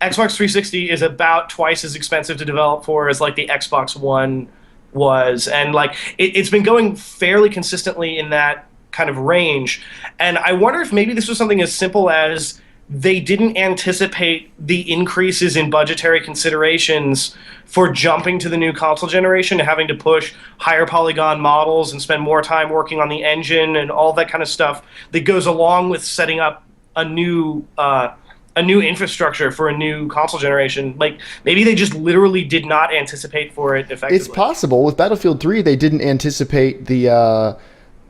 Xbox 360 is about twice as expensive to develop for as like the Xbox One was, and like it's been going fairly consistently in that kind of range. And I wonder if maybe this was something as simple as they didn't anticipate the increases in budgetary considerations for jumping to the new console generation and having to push higher polygon models and spend more time working on the engine and all that kind of stuff that goes along with setting up a new infrastructure for a new console generation. Like maybe they just literally did not anticipate for it effectively. It's possible. With Battlefield 3, they didn't anticipate the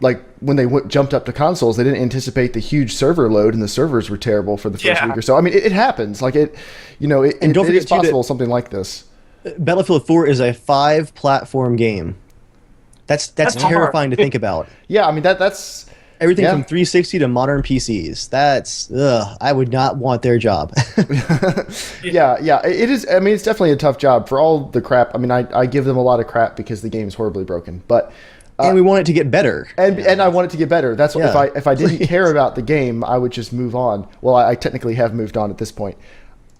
like when they jumped up to consoles, they didn't anticipate the huge server load, and the servers were terrible for the first week or so. I mean, it happens. Like it is possible something like this. Battlefield 4 is a 5-platform game. That's terrifying to think about. Yeah, I mean that's everything from 360 to modern PCs. That's I would not want their job. yeah, it is. I mean, it's definitely a tough job for all the crap. I mean, I give them a lot of crap because the game is horribly broken, but and we want it to get better. And I want it to get better. That's what if I didn't care about the game, I would just move on. Well, I technically have moved on at this point.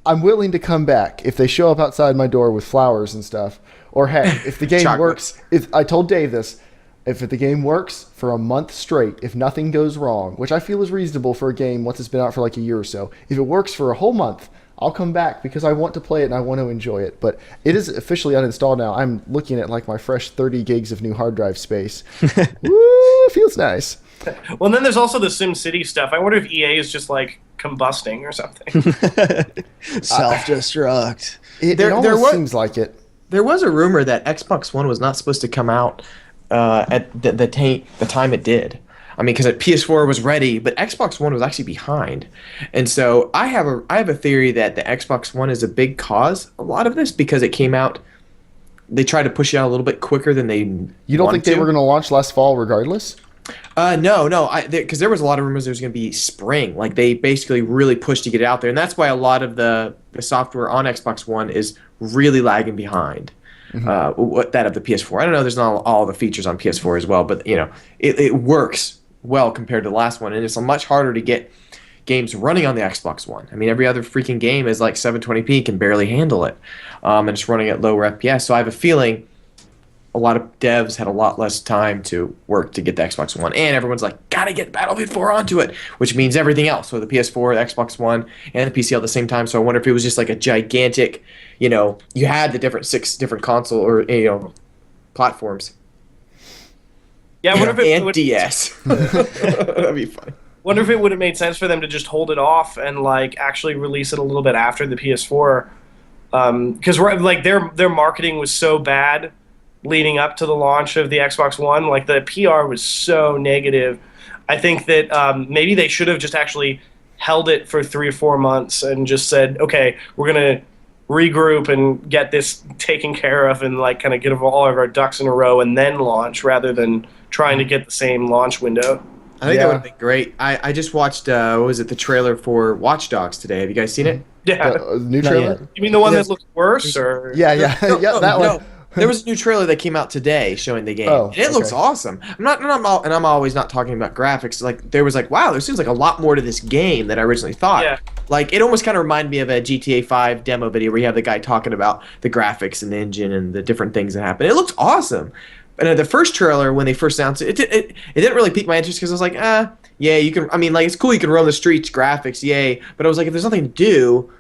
I'm willing to come back if they show up outside my door with flowers and stuff. Or heck, if the game works, if I told Dave this, if the game works for a month straight, if nothing goes wrong, which I feel is reasonable for a game once it's been out for like a year or so, if it works for a whole month, I'll come back because I want to play it and I want to enjoy it. But it is officially uninstalled now. I'm looking at like my fresh 30 gigs of new hard drive space. Woo, feels nice. Well, and then there's also the SimCity stuff. I wonder if EA is just like combusting or something. Self-destruct. It almost seems like it. There was a rumor that Xbox One was not supposed to come out at the time it did. I mean, because PS4 was ready, but Xbox One was actually behind. And so I have a theory that the Xbox One is a big cause a lot of this because it came out. They tried to push it out a little bit quicker than they. You don't think they were going to launch last fall regardless? No, because there was a lot of rumors there was going to be spring. Like they basically really pushed to get it out there, and that's why a lot of the software on Xbox One is really lagging behind. That of the PS4. I don't know. There's not all the features on PS4 as well, but it works well compared to the last one, and it's much harder to get games running on the Xbox One. I mean, every other freaking game is like 720p, can barely handle it, and it's running at lower FPS. So I have a feeling a lot of devs had a lot less time to work to get the Xbox One, and everyone's like, gotta get Battlefield 4 onto it, which means everything else. So the PS4, the Xbox One, and the PC all at the same time. So I wonder if it was just like a gigantic, you had the 6 different console or platforms. Yeah, I wonder if it would, DS. That'd be fun. Wonder if it would have made sense for them to just hold it off and like actually release it a little bit after the PS4, because like their marketing was so bad leading up to the launch of the Xbox One. Like the PR was so negative. I think that maybe they should have just actually held it for 3 or 4 months and just said, okay, we're gonna regroup and get this taken care of and like kind of get all of our ducks in a row and then launch rather than trying to get the same launch window. I think that would have been great. I just watched the trailer for Watch Dogs today. Have you guys seen it? Yeah. The new trailer? You mean the one that looks worse? Or Yeah, that one. No. There was a new trailer that came out today showing the game. And it looks awesome. I'm always not talking about graphics. Like there was like, wow, there seems like a lot more to this game than I originally thought. Yeah. Like it almost kind of reminded me of a GTA 5 demo video where you have the guy talking about the graphics and the engine and the different things that happen. It looks awesome. And the first trailer, when they first announced it, it didn't really pique my interest because I was like, yeah, you can. I mean, like it's cool you can roam the streets, graphics, yay. But I was like, if there's nothing to do,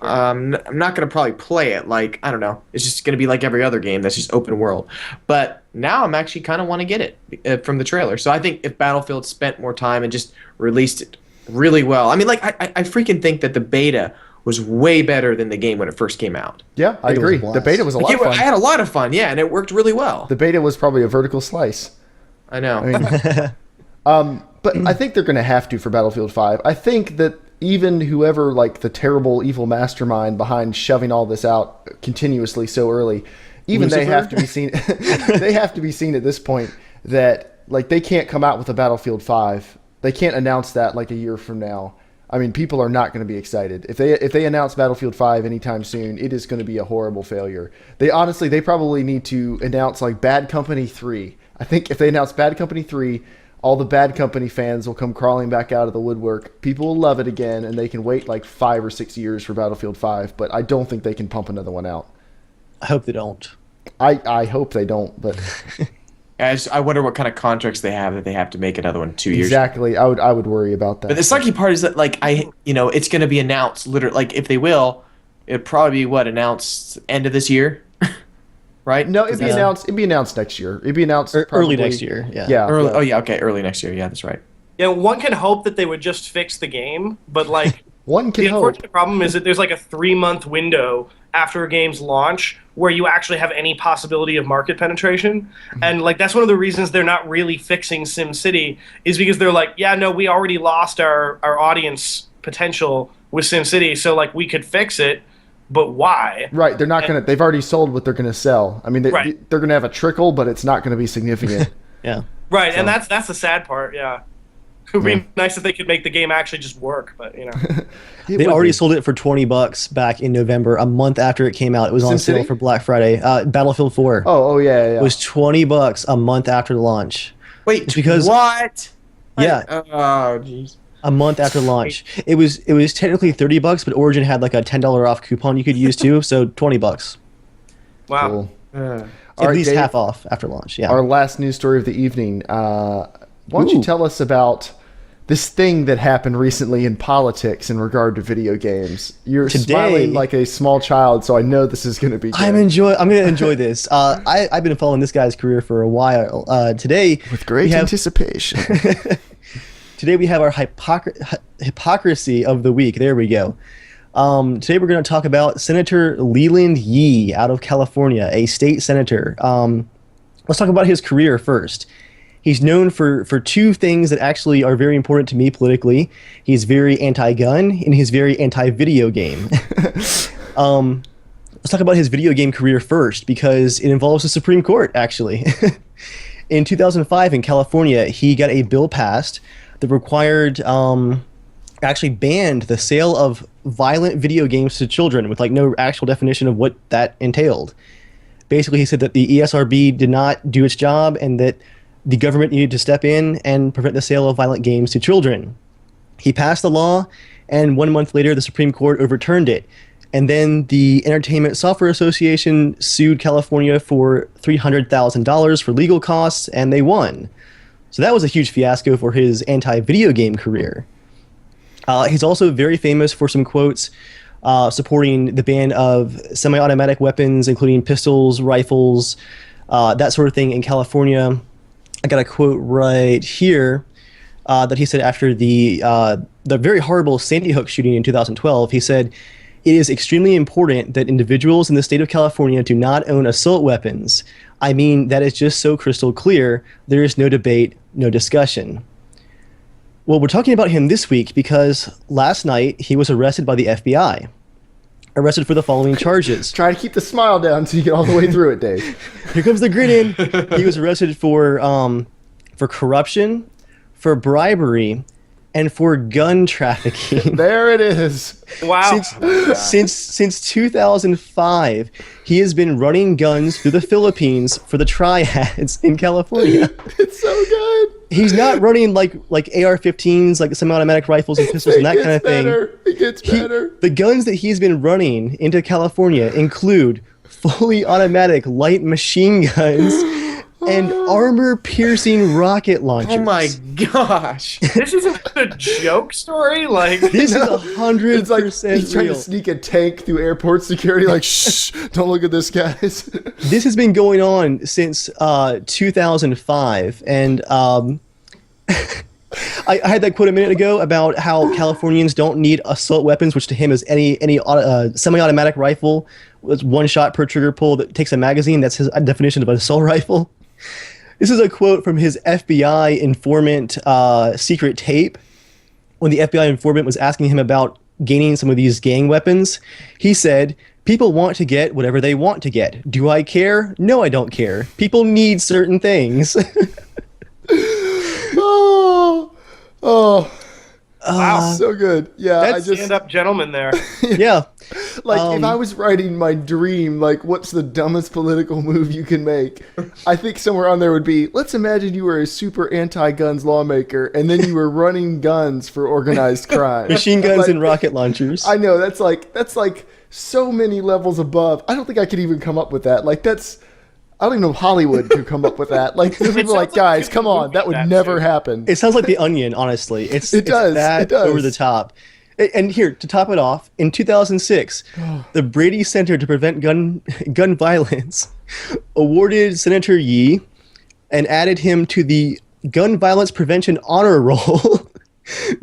I'm not gonna probably play it. Like I don't know, it's just gonna be like every other game that's just open world. But now I'm actually kind of want to get it from the trailer. So I think if Battlefield spent more time and just released it really well, I mean, like I freaking think that the beta was way better than the game when it first came out. Yeah, I agree. The beta was a lot of fun. I had a lot of fun, yeah, and it worked really well. The beta was probably a vertical slice. I know. I mean, but I think they're going to have to for Battlefield 5. I think that even whoever, like the terrible evil mastermind behind shoving all this out continuously so early, even they have to be seen. They have to be seen at this point that like they can't come out with a Battlefield 5. They can't announce that like a year from now. I mean, people are not going to be excited. If they announce Battlefield 5 anytime soon, it is going to be a horrible failure. They probably need to announce like Bad Company 3. I think if they announce Bad Company 3, all the Bad Company fans will come crawling back out of the woodwork. People will love it again, and they can wait like 5 or 6 years for Battlefield 5, but I don't think they can pump another one out. I hope they don't. I hope they don't, but... I wonder what kind of contracts they have that they have to make another one 2 years. Exactly. I would worry about that. But the sucky part is that like it's going to be announced literally like if they will, it'd probably be announced end of this year. Right? No, it'd be announced next year. It'd be announced early next year. Yeah. Yeah. Early next year. Yeah, that's right. one can hope that they would just fix the game, but like One can the hope. unfortunate problem is that there's like a 3-month window after a game's launch where you actually have any possibility of market penetration. And like that's one of the reasons they're not really fixing SimCity, is because they're like, yeah, no, we already lost our audience potential with SimCity, so like we could fix it, but why? Right, they're not they've already sold what they're gonna sell. I mean, they're gonna have a trickle, but it's not gonna be significant. Yeah. Right, and that's the sad part, yeah. It would be nice if they could make the game actually just work, but They already sold it for $20 back in November, a month after it came out. It was on sale for Black Friday. Battlefield 4. Oh yeah. It was $20 a month after the launch. Wait, it's because what? Yeah. Oh, jeez. A month after launch. It was technically $30, but Origin had like a $10 off coupon you could use too, so $20. Wow. Cool. At least Dave, half off after launch. Yeah. Our last news story of the evening. Why don't you tell us about this thing that happened recently in politics in regard to video games? You're smiling like a small child, so I know this is going to be good. I'm going to enjoy this. I've been following this guy's career for a while. Today, with great anticipation. Today we have our hypocrisy of the week. There we go. Today we're going to talk about Senator Leland Yee out of California, a state senator. Let's talk about his career first. He's known for two things that actually are very important to me politically. He's very anti-gun and he's very anti-video game. Let's talk about his video game career first because it involves the Supreme Court, actually. In 2005 in California, he got a bill passed that required, actually banned the sale of violent video games to children with like no actual definition of what that entailed. Basically, he said that the ESRB did not do its job and that the government needed to step in and prevent the sale of violent games to children. He passed the law, and 1 month later, the Supreme Court overturned it. And then the Entertainment Software Association sued California for $300,000 for legal costs, and they won. So that was a huge fiasco for his anti-video game career. He's also very famous for some quotes supporting the ban of semi-automatic weapons, including pistols, rifles, that sort of thing in California. I got a quote right here that he said after the very horrible Sandy Hook shooting in 2012. He said, "It is extremely important that individuals in the state of California do not own assault weapons. I mean, that is just so crystal clear. There is no debate, no discussion." Well, we're talking about him this week because last night he was arrested by the FBI. Arrested for the following charges. Try to keep the smile down so you get all the way through it, Dave. Here comes the grin in. He was arrested for corruption, for bribery, and for gun trafficking. There it is. Wow. Since 2005, he has been running guns through the Philippines for the triads in California. It's so good. He's not running like AR-15s, like semi-automatic rifles and pistols and that kind of thing. It gets better. The guns that he's been running into California include fully automatic light machine guns and armor-piercing rocket launchers. Oh my gosh! This isn't a joke story. Like this is 100%. It's like he's trying to sneak a tank through airport security. Like, shh! Don't look at this, guys. This has been going on since 2005, and I had that quote a minute ago about how Californians don't need assault weapons, which to him is any semi-automatic rifle with one shot per trigger pull that takes a magazine. That's his definition of an assault rifle. This is a quote from his FBI informant secret tape. When the FBI informant was asking him about gaining some of these gang weapons, he said, "People want to get whatever they want to get. Do I care? No, I don't care. People need certain things." Wow, so good. Yeah, that's stand-up gentleman there. Yeah. Like, if I was writing my dream, like, what's the dumbest political move you can make? I think somewhere on there would be, let's imagine you were a super anti-guns lawmaker, and then you were running guns for organized crime. Machine guns like, and rocket launchers. I know, that's like so many levels above. I don't think I could even come up with that. Like, I don't even know if Hollywood could come up with that. Like, people are like, guys, come on, that would never happen. It sounds like The Onion, honestly. It does. That over the top. And here, to top it off, in 2006, the Brady Center to Prevent Gun Violence awarded Senator Yee and added him to the Gun Violence Prevention Honor Roll.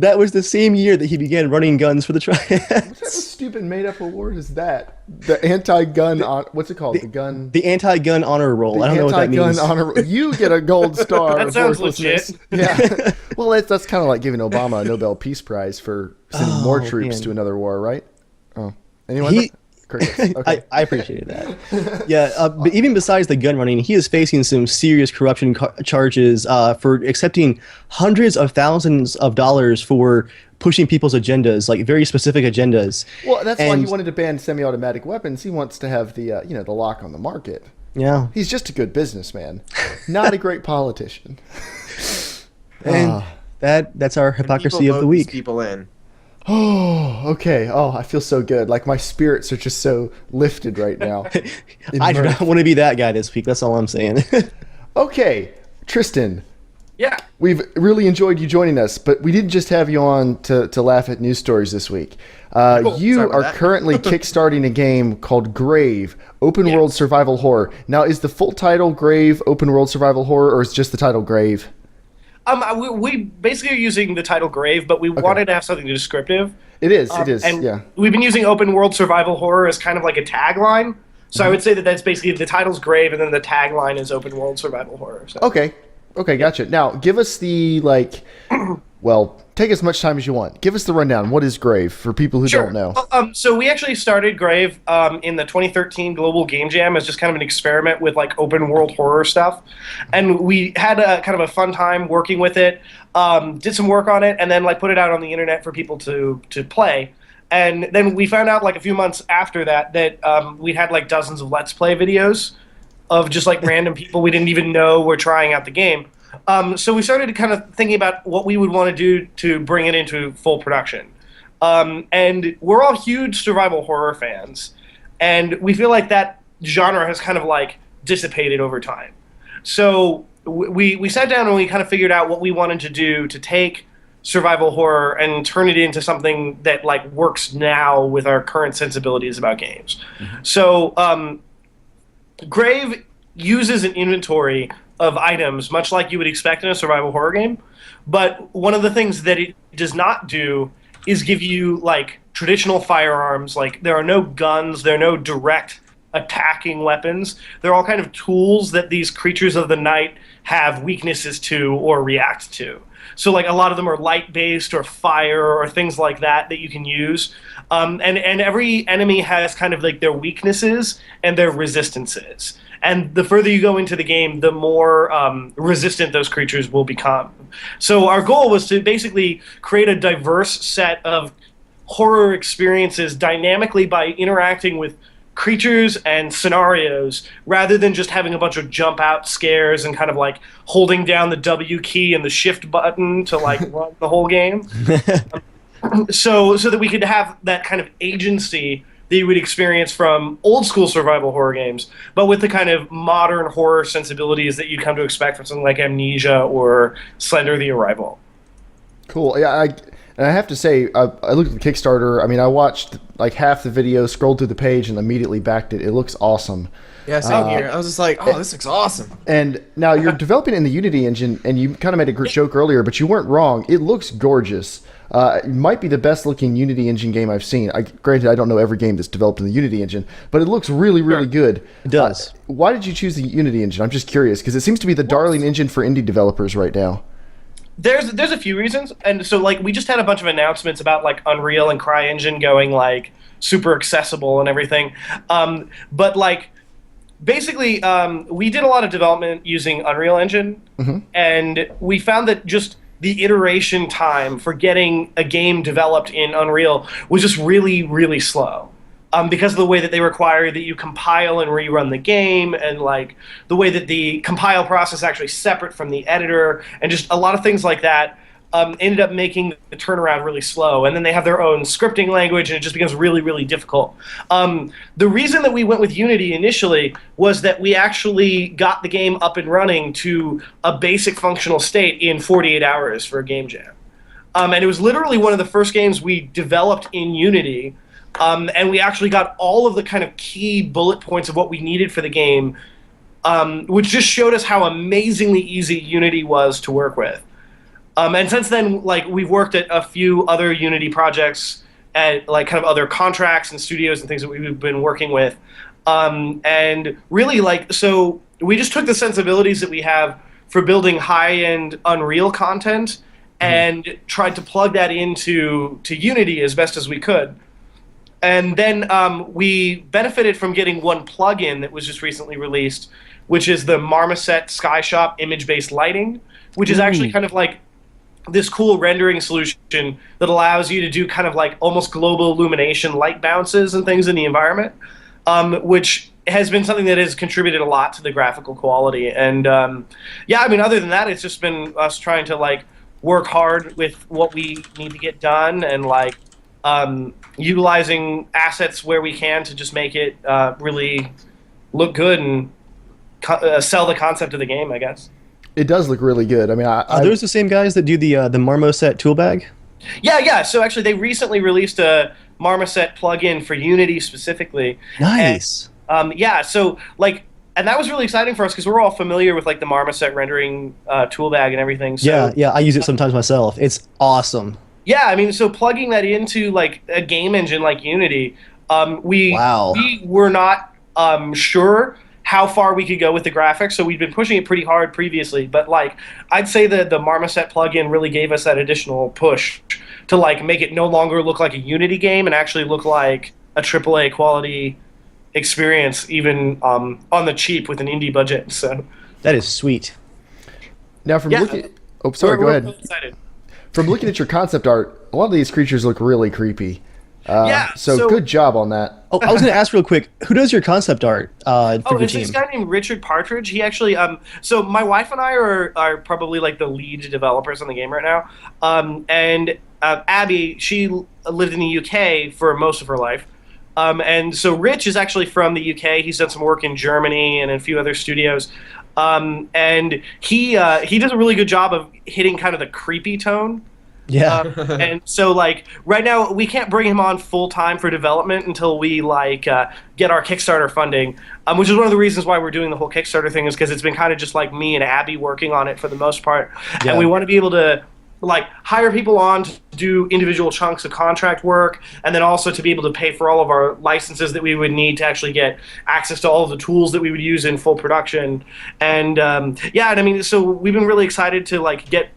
That was the same year that he began running guns for the What type of Triads. stupid made-up award is that? The anti-gun what's it called? The Anti-Gun Honor Roll. I don't know what that means. Honor. You get a gold star. That of sounds worthlessness. legit. Yeah. Well, that's kind of like giving Obama a Nobel Peace Prize for sending more troops man. to another war, right? Oh, anyone? He- Crickets. Okay. I appreciated that. Yeah, but even besides the gun running, he is facing some serious corruption charges for accepting hundreds of thousands of dollars for pushing people's agendas, like very specific agendas. Well, that's why he And- wanted to ban semi-automatic weapons. He wants to have the the lock on the market. Yeah. He's just a good businessman, not a great politician. And that's our hypocrisy People of the vote these week. people in. Oh, okay. Oh, I feel so good. Like my spirits are just so lifted right now. I do not want to be that guy this week. That's all I'm saying. Okay, Tristan, Yeah. we've really enjoyed you joining us, but we didn't just have you on to laugh at news stories this week. You sorry about are that. currently kickstarting a game called Grave, Open World Survival Horror. Now, is the full title Grave, Open World Survival Horror, or is just the title Grave? We basically are using the title Grave, but we wanted to have something descriptive. It is, And yeah. we've been using open world survival horror as kind of like a tagline. So I would say that that's basically the title's Grave, and then the tagline is open world survival horror. So. Okay, gotcha. Now, give us the, well, take as much time as you want. Give us the rundown. What is Grave for people who don't know? So we actually started Grave in the 2013 Global Game Jam as just kind of an experiment with like open world horror stuff, and we had a kind of a fun time working with it. Did some work on it, and then like put it out on the internet for people to play. And then we found out like a few months after that we had like dozens of Let's Play videos of just like random people we didn't even know were trying out the game. So we started kind of thinking about what we would want to do to bring it into full production. And we're all huge survival horror fans, and we feel like that genre has kind of like dissipated over time. So we sat down and we kind of figured out what we wanted to do to take survival horror and turn it into something that like works now with our current sensibilities about games. So Grave uses an inventory of items, much like you would expect in a survival horror game. But one of the things that it does not do is give you like traditional firearms. Like there are no guns, there are no direct attacking weapons. They're all kind of tools that these creatures of the night have weaknesses to or react to. So like a lot of them are light-based or fire or things like that you can use. And every enemy has kind of like their weaknesses and their resistances. And the further you go into the game, the more resistant those creatures will become. So our goal was to basically create a diverse set of horror experiences dynamically by interacting with creatures and scenarios rather than just having a bunch of jump out scares and kind of like holding down the W key and the shift button to like run the whole game. So that we could have that kind of agency that you would experience from old school survival horror games, but with the kind of modern horror sensibilities that you'd come to expect from something like Amnesia or Slender the Arrival. Cool. Yeah, and I have to say, I looked at the Kickstarter. I mean, I watched like half the video, scrolled through the page, and immediately backed it. It looks awesome. Yeah, same here. I was just like, oh, this looks awesome. And now you're developing in the Unity engine, and you kind of made a joke earlier, but you weren't wrong. It looks gorgeous. It might be the best looking Unity engine game I've seen. Granted, I don't know every game that's developed in the Unity engine, but it looks really, really good. It does. Why did you choose the Unity engine? I'm just curious, because it seems to be the darling engine for indie developers right now. There's a few reasons, and so like we just had a bunch of announcements about like Unreal and CryEngine going like super accessible and everything, but like basically we did a lot of development using Unreal Engine, and we found that just the iteration time for getting a game developed in Unreal was just really, really slow. Because of the way that they require that you compile and rerun the game, and like the way that the compile process is actually separate from the editor, and just a lot of things like that ended up making the turnaround really slow. And then they have their own scripting language, and it just becomes really, really difficult. The reason that we went with Unity initially was that we actually got the game up and running to a basic functional state in 48 hours for a game jam. And it was literally one of the first games we developed in Unity. And we actually got all of the kind of key bullet points of what we needed for the game which just showed us how amazingly easy Unity was to work with. And since then, like, we've worked at a few other Unity projects at like kind of other contracts and studios and things that we've been working with. And really, like, so we just took the sensibilities that we have for building high-end Unreal content and tried to plug that into Unity as best as we could. And then we benefited from getting one plugin that was just recently released, which is the Marmoset Skyshop image-based lighting, which is actually kind of like this cool rendering solution that allows you to do kind of like almost global illumination light bounces and things in the environment, which has been something that has contributed a lot to the graphical quality. And yeah, I mean, other than that, it's just been us trying to like work hard with what we need to get done and like utilizing assets where we can to just make it really look good and sell the concept of the game, I guess. It does look really good. I mean, are those the same guys that do the Marmoset tool bag? Yeah. So actually, they recently released a Marmoset plugin for Unity specifically. Nice. And, yeah. So like, and that was really exciting for us because we're all familiar with like the Marmoset rendering tool bag and everything. So, yeah. I use it sometimes myself. It's awesome. Yeah, I mean, so plugging that into like a game engine like Unity, we were not sure how far we could go with the graphics, so we've been pushing it pretty hard previously. But like, I'd say that the Marmoset plugin really gave us that additional push to like make it no longer look like a Unity game and actually look like a AAA quality experience, even on the cheap with an indie budget. So that is sweet. Now, from looking, go ahead. Excited. From looking at your concept art, a lot of these creatures look really creepy. So good job on that. Oh, I was going to ask real quick, who does your concept art for your it's team? this guy named Richard Partridge. He actually, so my wife and I are probably like the lead developers on the game right now. And Abby, she lived in the UK for most of her life. And so Rich is actually from the UK. He's done some work in Germany and in a few other studios. And he does a really good job of hitting kind of the creepy tone. Yeah. And so like right now we can't bring him on full time for development until we like get our Kickstarter funding, which is one of the reasons why we're doing the whole Kickstarter thing, is because it's been kind of just like me and Abby working on it for the most part. Yeah. And we want to be able to like hire people on to do individual chunks of contract work, and then also to be able to pay for all of our licenses that we would need to actually get access to all of the tools that we would use in full production. And yeah, and I mean, so we've been really excited to like get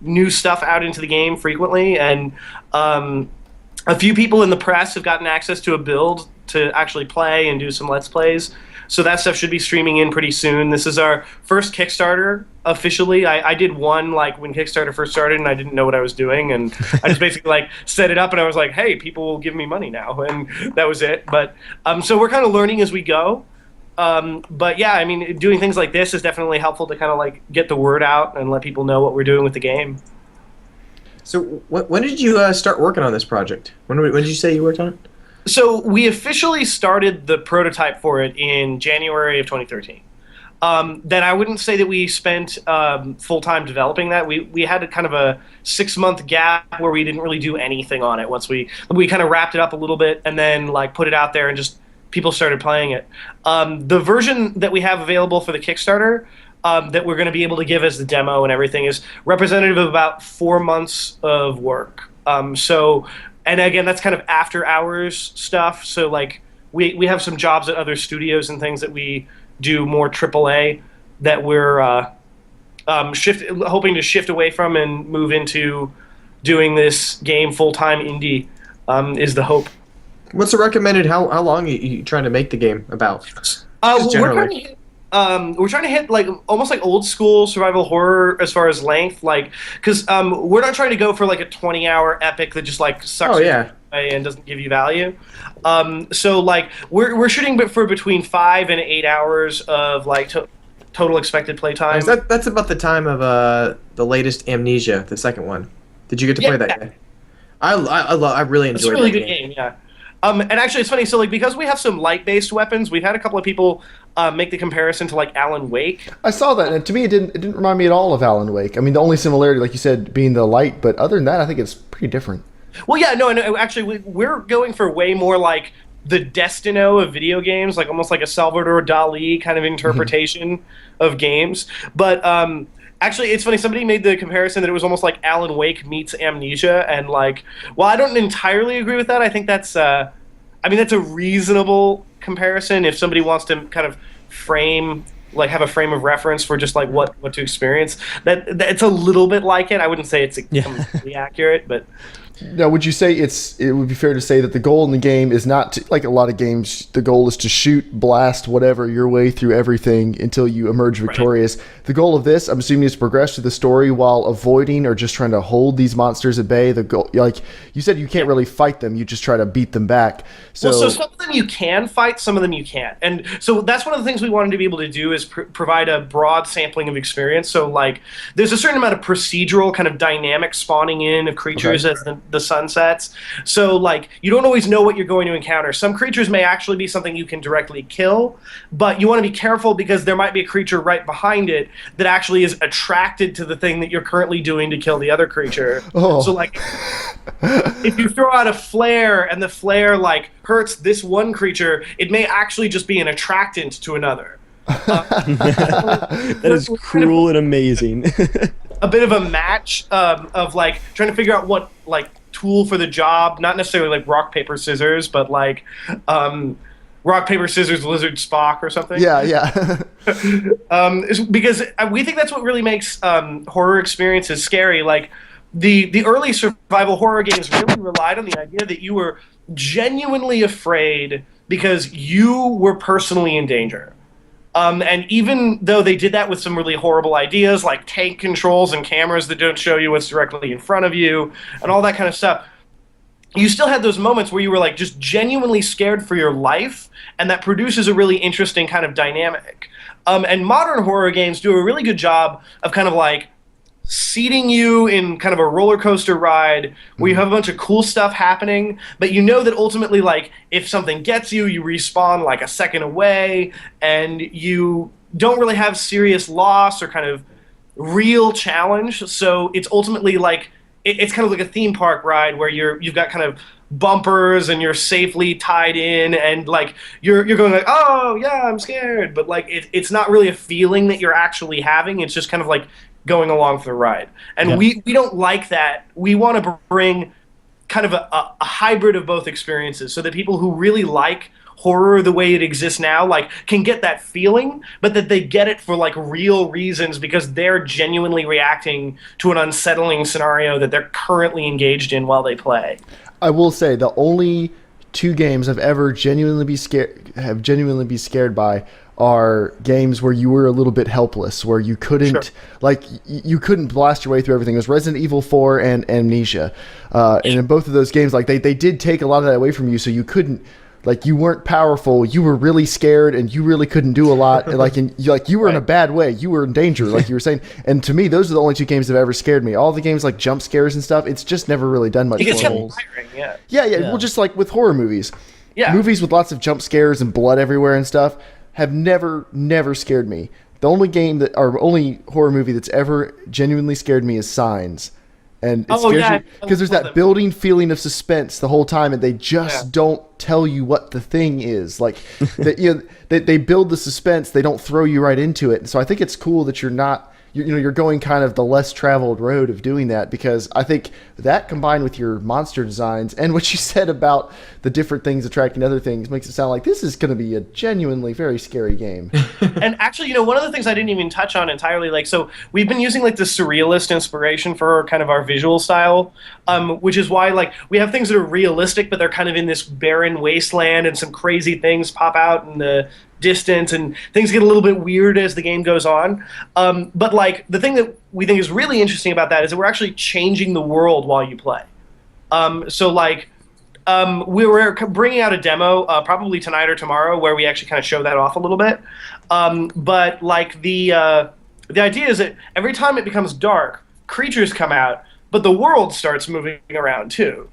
new stuff out into the game frequently, and a few people in the press have gotten access to a build to actually play and do some Let's Plays. So that stuff should be streaming in pretty soon. This is our first Kickstarter officially. I did one like when Kickstarter first started, and I didn't know what I was doing, and I just basically like set it up, and I was like, hey, people will give me money now, and that was it. But so we're kind of learning as we go. But yeah, I mean, doing things like this is definitely helpful to kind of like get the word out and let people know what we're doing with the game. So when did you start working on this project? When did you say you worked on it? So we officially started the prototype for it in January of 2013. Then I wouldn't say that we spent full-time developing that. We had a kind of a 6-month gap where we didn't really do anything on it. Once we kind of wrapped it up a little bit and then like put it out there and just people started playing it. The version that we have available for the Kickstarter that we're going to be able to give as the demo and everything is representative of about 4 months of work. So, and again, that's kind of after hours stuff. So like we have some jobs at other studios and things that we do more AAA that we're hoping to shift away from and move into doing this game full-time indie is the hope. What's the recommended? How long are you trying to make the game about? We're trying to hit like almost like old school survival horror as far as length, like because we're not trying to go for like a 20-hour epic that just like sucks away and doesn't give you value. So like we're shooting for between 5 and 8 hours of like total expected playtime. That's about the time of the latest Amnesia, the second one. Did you get to play that game? I really enjoyed it. It's a really good game. Yeah. And actually, it's funny. So, like, because we have some light-based weapons, we've had a couple of people make the comparison to like Alan Wake. I saw that, and to me, it didn't remind me at all of Alan Wake. I mean, the only similarity, like you said, being the light, but other than that, I think it's pretty different. Well, yeah, no, actually, we're going for way more like the Destino of video games, like almost like a Salvador Dali kind of interpretation of games. But actually, it's funny. Somebody made the comparison that it was almost like Alan Wake meets Amnesia, and like, while I don't entirely agree with that, I think that's that's a reasonable comparison if somebody wants to kind of have a frame of reference for just like what to experience. That it's a little bit like it. I wouldn't say it's completely accurate, but. Now, would you say it would be fair to say that the goal in the game is not to, like a lot of games, the goal is to shoot, blast, whatever, your way through everything until you emerge victorious. Right. The goal of this, I'm assuming, is to progress through the story while avoiding or just trying to hold these monsters at bay. The goal, like you said, you can't really fight them; you just try to beat them back. So some of them you can fight, some of them you can't, and so that's one of the things we wanted to be able to do is provide a broad sampling of experience. So like, there's a certain amount of procedural kind of dynamic spawning in of creatures as the sun sets. So like, you don't always know what you're going to encounter. Some creatures may actually be something you can directly kill, but you want to be careful because there might be a creature right behind it that actually is attracted to the thing that you're currently doing to kill the other creature. So like, if you throw out a flare and the flare like hurts this one creature, it may actually just be an attractant to another. That is cruel and amazing. A bit of a match of like trying to figure out what like tool for the job, not necessarily like rock paper scissors, but like rock paper scissors lizard Spock or something. Yeah. Because we think that's what really makes horror experiences scary. Like the early survival horror games really relied on the idea that you were genuinely afraid because you were personally in danger. And even though they did that with some really horrible ideas like tank controls and cameras that don't show you what's directly in front of you and all that kind of stuff, you still had those moments where you were like just genuinely scared for your life, and that produces a really interesting kind of dynamic. And modern horror games do a really good job of kind of like seating you in kind of a roller coaster ride where you have a bunch of cool stuff happening, but you know that ultimately, like, if something gets you, you respawn like a second away, and you don't really have serious loss or kind of real challenge. So it's ultimately like it's kind of like a theme park ride where you've got kind of bumpers and you're safely tied in, and like you're going like, oh yeah, I'm scared, but like it's not really a feeling that you're actually having. It's just kind of like going along for the ride. And we don't like that. We want to bring kind of a hybrid of both experiences so that people who really like horror the way it exists now like can get that feeling, but that they get it for like real reasons because they're genuinely reacting to an unsettling scenario that they're currently engaged in while they play. I will say the only two games I've ever genuinely been scared by are games where you were a little bit helpless, where you couldn't you couldn't blast your way through everything. It was Resident Evil 4 and Amnesia, and in both of those games, like they did take a lot of that away from you, so you couldn't, like, you weren't powerful, you were really scared, and you really couldn't do a lot. And you were in a bad way, you were in danger, like you were saying. And to me, those are the only two games that have ever scared me. All the games like jump scares and stuff, it's just never really done much. It's kind of tiring, yeah. Well, just like with horror movies, movies with lots of jump scares and blood everywhere and stuff have never scared me. The only horror movie that's ever genuinely scared me is Signs. And it scares you because there's that building feeling of suspense the whole time, and they just don't tell you what the thing is. Like, they build the suspense, they don't throw you right into it. So I think it's cool that you're going kind of the less traveled road of doing that, because I think that combined with your monster designs and what you said about the different things attracting other things makes it sound like this is going to be a genuinely very scary game. And actually, one of the things I didn't even touch on entirely, like, so we've been using like the surrealist inspiration for kind of our visual style, which is why like we have things that are realistic, but they're kind of in this barren wasteland, and some crazy things pop out in the distance, and things get a little bit weird as the game goes on. But like the thing that we think is really interesting about that is that we're actually changing the world while you play. We're bringing out a demo probably tonight or tomorrow where we actually kind of show that off a little bit. But like the idea is that every time it becomes dark, creatures come out, but the world starts moving around too.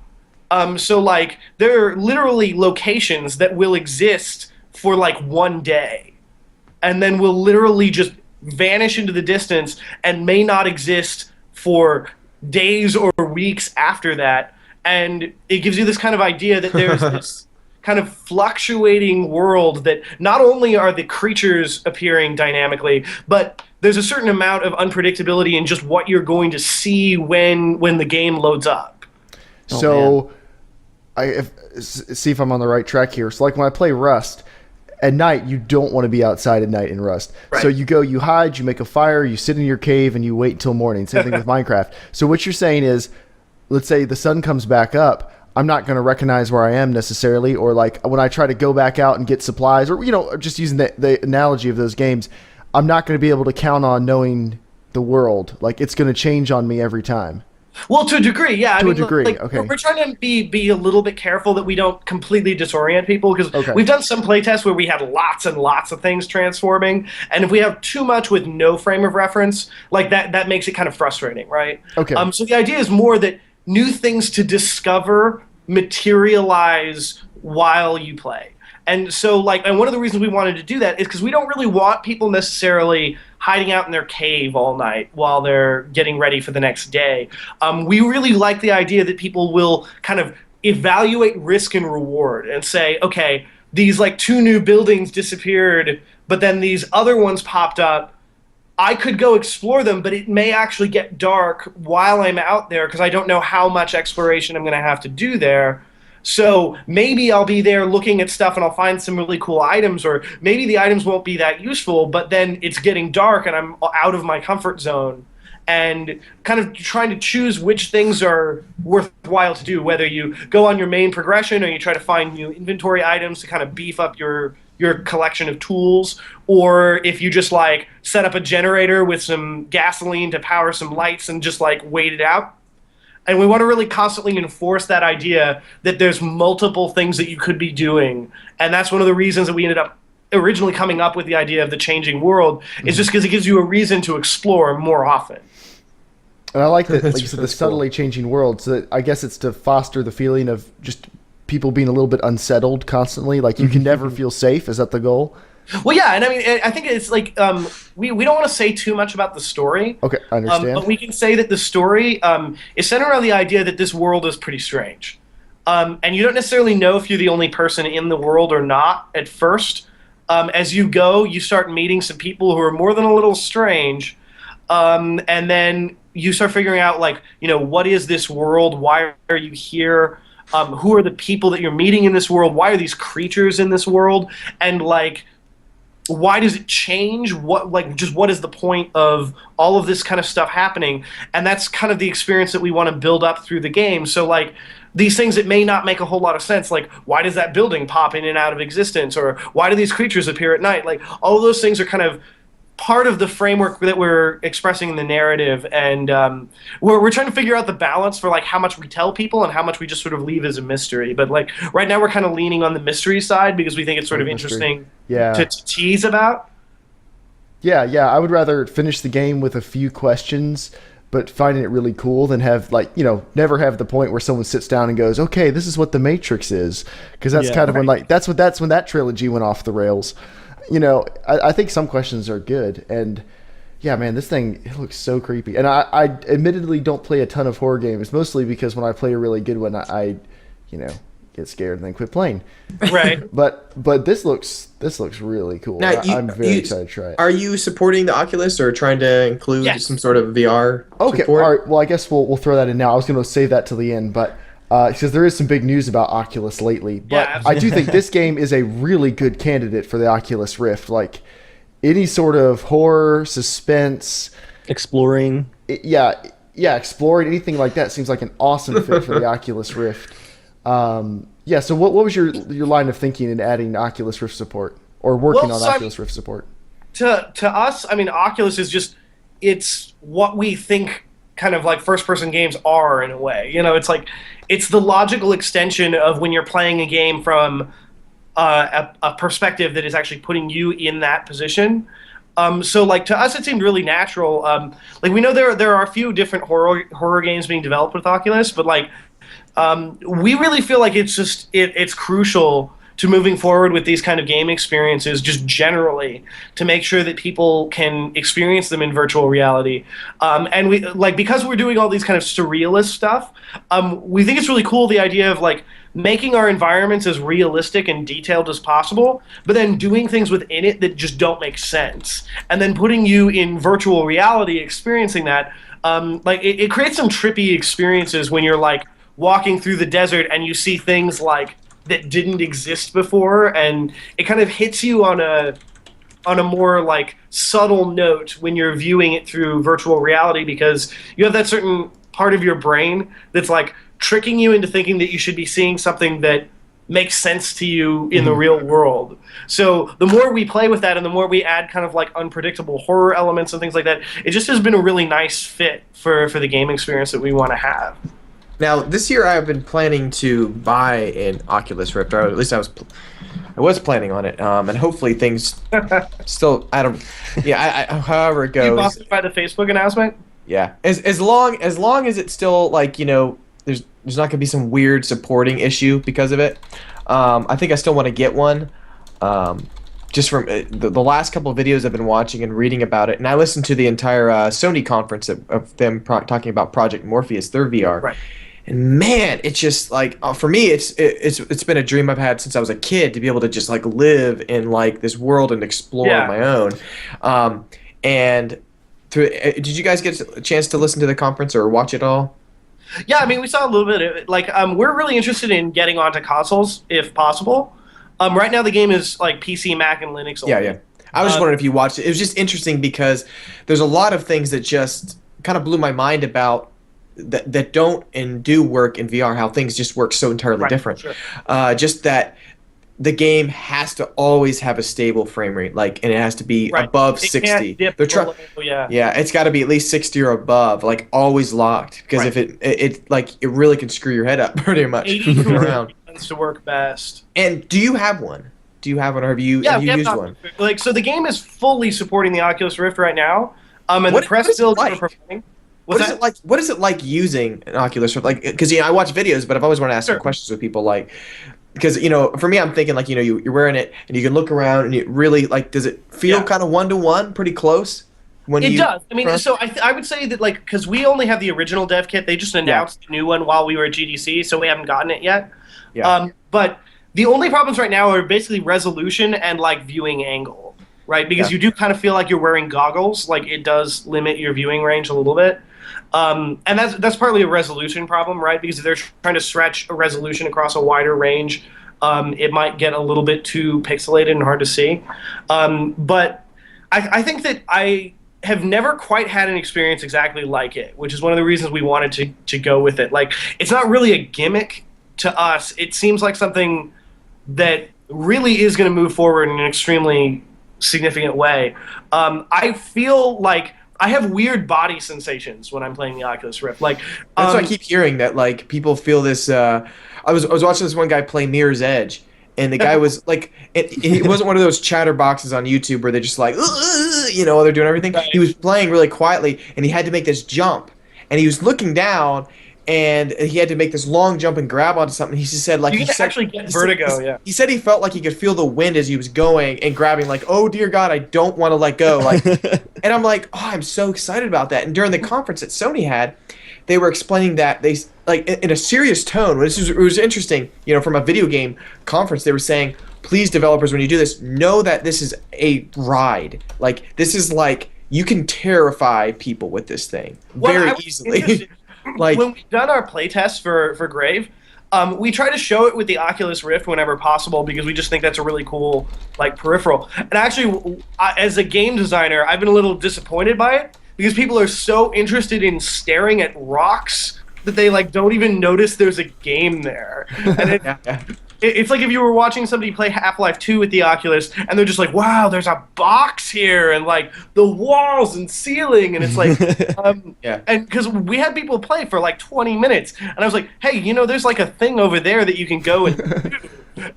So like there are literally locations that will exist for like one day, and then will literally just vanish into the distance and may not exist for days or weeks after that. And it gives you this kind of idea that there's kind of fluctuating world that not only are the creatures appearing dynamically, but there's a certain amount of unpredictability in just what you're going to see when the game loads up. So, see if I'm on the right track here. So, like when I play Rust, at night you don't want to be outside at night in Rust. Right. So you hide, you make a fire, you sit in your cave, and you wait until morning. Same thing with Minecraft. So what you're saying is, let's say the sun comes back up, I'm not going to recognize where I am necessarily, or like when I try to go back out and get supplies, or just using the analogy of those games, I'm not going to be able to count on knowing the world. Like it's going to change on me every time. Well, to a degree, yeah. To a degree, like, okay. We're trying to be a little bit careful that we don't completely disorient people, because we've done some playtests where we had lots and lots of things transforming, and if we have too much with no frame of reference, like that makes it kind of frustrating, right? Okay. So the idea is more that new things to discover materialize while you play. And so, and one of the reasons we wanted to do that is because we don't really want people necessarily hiding out in their cave all night while they're getting ready for the next day. We really like the idea that people will kind of evaluate risk and reward and say, okay, these 2 new buildings disappeared, but then these other ones popped up. I could go explore them, but it may actually get dark while I'm out there because I don't know how much exploration I'm going to have to do there. So maybe I'll be there looking at stuff and I'll find some really cool items, or maybe the items won't be that useful, but then it's getting dark and I'm out of my comfort zone, and kind of trying to choose which things are worthwhile to do, whether you go on your main progression or you try to find new inventory items to kind of beef up your collection of tools, or if you just set up a generator with some gasoline to power some lights and just wait it out. And we want to really constantly enforce that idea that there's multiple things that you could be doing. And that's one of the reasons that we ended up originally coming up with the idea of the changing world, is just because it gives you a reason to explore more often. And I like that, like you said, the subtly changing world. So that I guess it's to foster the feeling of just people being a little bit unsettled constantly. Like you can never feel safe. Is that the goal? Well, yeah, and I mean, I think it's we don't want to say too much about the story. Okay, I understand. But we can say that the story is centered around the idea that this world is pretty strange. And you don't necessarily know if you're the only person in the world or not at first. As you go, you start meeting some people who are more than a little strange. And then you start figuring out, what is this world? Why are you here? Who are the people that you're meeting in this world? Why are these creatures in this world? And, why does it change? What is the point of all of this kind of stuff happening? And that's kind of the experience that we want to build up through the game. So these things that may not make a whole lot of sense, why does that building pop in and out of existence? Or why do these creatures appear at night? All of those things are kind of part of the framework that we're expressing in the narrative, and we're trying to figure out the balance for how much we tell people and how much we just sort of leave as a mystery. But right now we're kind of leaning on the mystery side because we think it's sort of interesting to tease about. Yeah, I would rather finish the game with a few questions but finding it really cool than have never have the point where someone sits down and goes, okay, this is what the Matrix is, because that's kind of when that's when that trilogy went off the rails. I think some questions are good, and yeah, man, this thing, it looks so creepy. And I admittedly don't play a ton of horror games, mostly because when I play a really good one, I get scared and then quit playing. Right. But this looks really cool. Now, I'm very excited to try it. Are you supporting the Oculus or trying to include some sort of VR Okay, support? all right. Well, I guess we'll throw that in now. I was going to save that till the end, but because there is some big news about Oculus lately. But I do think this game is a really good candidate for the Oculus Rift. Any sort of horror, suspense, exploring. Exploring, anything like that seems like an awesome fit for the Oculus Rift. So what was your line of thinking in adding Oculus Rift support or working on Oculus Rift support? To us, I mean, Oculus is it's what we think kind of first-person games are in a way. It's the logical extension of when you're playing a game from a perspective that is actually putting you in that position. So to us, it seemed really natural. We know there are a few different horror games being developed with Oculus, but we really feel like it's crucial to moving forward with these kind of game experiences just generally, to make sure that people can experience them in virtual reality. And we because we're doing all these kind of surrealist stuff, we think it's really cool, the idea of making our environments as realistic and detailed as possible, but then doing things within it that just don't make sense, and then putting you in virtual reality, experiencing that. Like it creates some trippy experiences when you're like walking through the desert and you see things like that didn't exist before, and it kind of hits you on a more like subtle note when you're viewing it through virtual reality, because you have that certain part of your brain that's like tricking you into thinking that you should be seeing something that makes sense to you in the real world. So the more we play with that and the more we add kind of like unpredictable horror elements and things like that, it just has been a really nice fit for the game experience that we want to have. Now, this year I've been planning to buy an Oculus Rift, or at least I was planning on it, and hopefully things still, however it goes. You bought it by the Facebook announcement? Yeah, as long as it's still like, you know, there's not gonna be some weird supporting issue because of it. I think I still want to get one. Just from the last couple of videos I've been watching and reading about it, and I listened to the entire Sony conference of them talking about Project Morpheus, their VR. Right. And man, it's just like for me, it's been a dream I've had since I was a kid to be able to just like live in like this world and explore on my own. And did you guys get a chance to listen to the conference or watch it all? Yeah, I mean, we saw a little bit of it. Like, we're really interested in getting onto consoles if possible. Right now, the game is like PC, Mac, and Linux only. Yeah. I was just wondering if you watched it. It was just interesting because there's a lot of things that just kind of blew my mind about that don't and do work in VR, how things just work so entirely different. Sure. Just that the game has to always have a stable frame rate, like, and it has to be above 60. Can't dip below, it's got to be at least 60 or above, like always locked, because if it really can screw your head up pretty much. 80 tends to work best. And do you have one? Or have you used one? Like, so the game is fully supporting the Oculus Rift right now. And What the press is it builds like? are providing. What is it like using an Oculus Rift? Like, because I watch videos, but I've always wanted to ask some questions with people, like, because for me, I'm thinking like, you're wearing it and you can look around and it really like, does it feel kind of 1-to-1, pretty close? It does. I mean, so I would say that, like, because we only have the original dev kit, they just announced the new one while we were at GDC, so we haven't gotten it yet. Yeah. But the only problems right now are basically resolution and like viewing angle, right? Because you do kind of feel like you're wearing goggles. Like, it does limit your viewing range a little bit. And that's partly a resolution problem, right? Because if they're trying to stretch a resolution across a wider range, it might get a little bit too pixelated and hard to see. But I think that I have never quite had an experience exactly like it, which is one of the reasons we wanted to go with it. Like, it's not really a gimmick to us. It seems like something that really is going to move forward in an extremely significant way. I feel like I have weird body sensations when I'm playing the Oculus Rift. Like, that's why I keep hearing that, like, people feel this. I was watching this one guy play Mirror's Edge, and the guy was like, it wasn't one of those chatter boxes on YouTube where they're just like, while they're doing everything. He was playing really quietly, and he had to make this jump, and he was looking down, and he had to make this long jump and grab onto something. He just said, like, you can actually get vertigo. He said he felt like he could feel the wind as he was going and grabbing, like, oh dear God, I don't want to let go. Like, and I'm like, oh, I'm so excited about that. And during the conference that Sony had, they were explaining that they, like, in a serious tone. It was interesting, from a video game conference. They were saying, please, developers, when you do this, know that this is a ride. Like, this is like, you can terrify people with this thing very easily. Like, when we've done our playtest for Grave, we try to show it with the Oculus Rift whenever possible, because we just think that's a really cool, like, peripheral. And actually, as a game designer, I've been a little disappointed by it, because people are so interested in staring at rocks that they, like, don't even notice there's a game there. And it's like if you were watching somebody play Half-Life 2 with the Oculus, and they're just like, wow, there's a box here, and, like, the walls and ceiling, and it's like, and because we had people play for, like, 20 minutes, and I was like, hey, there's, like, a thing over there that you can go and do.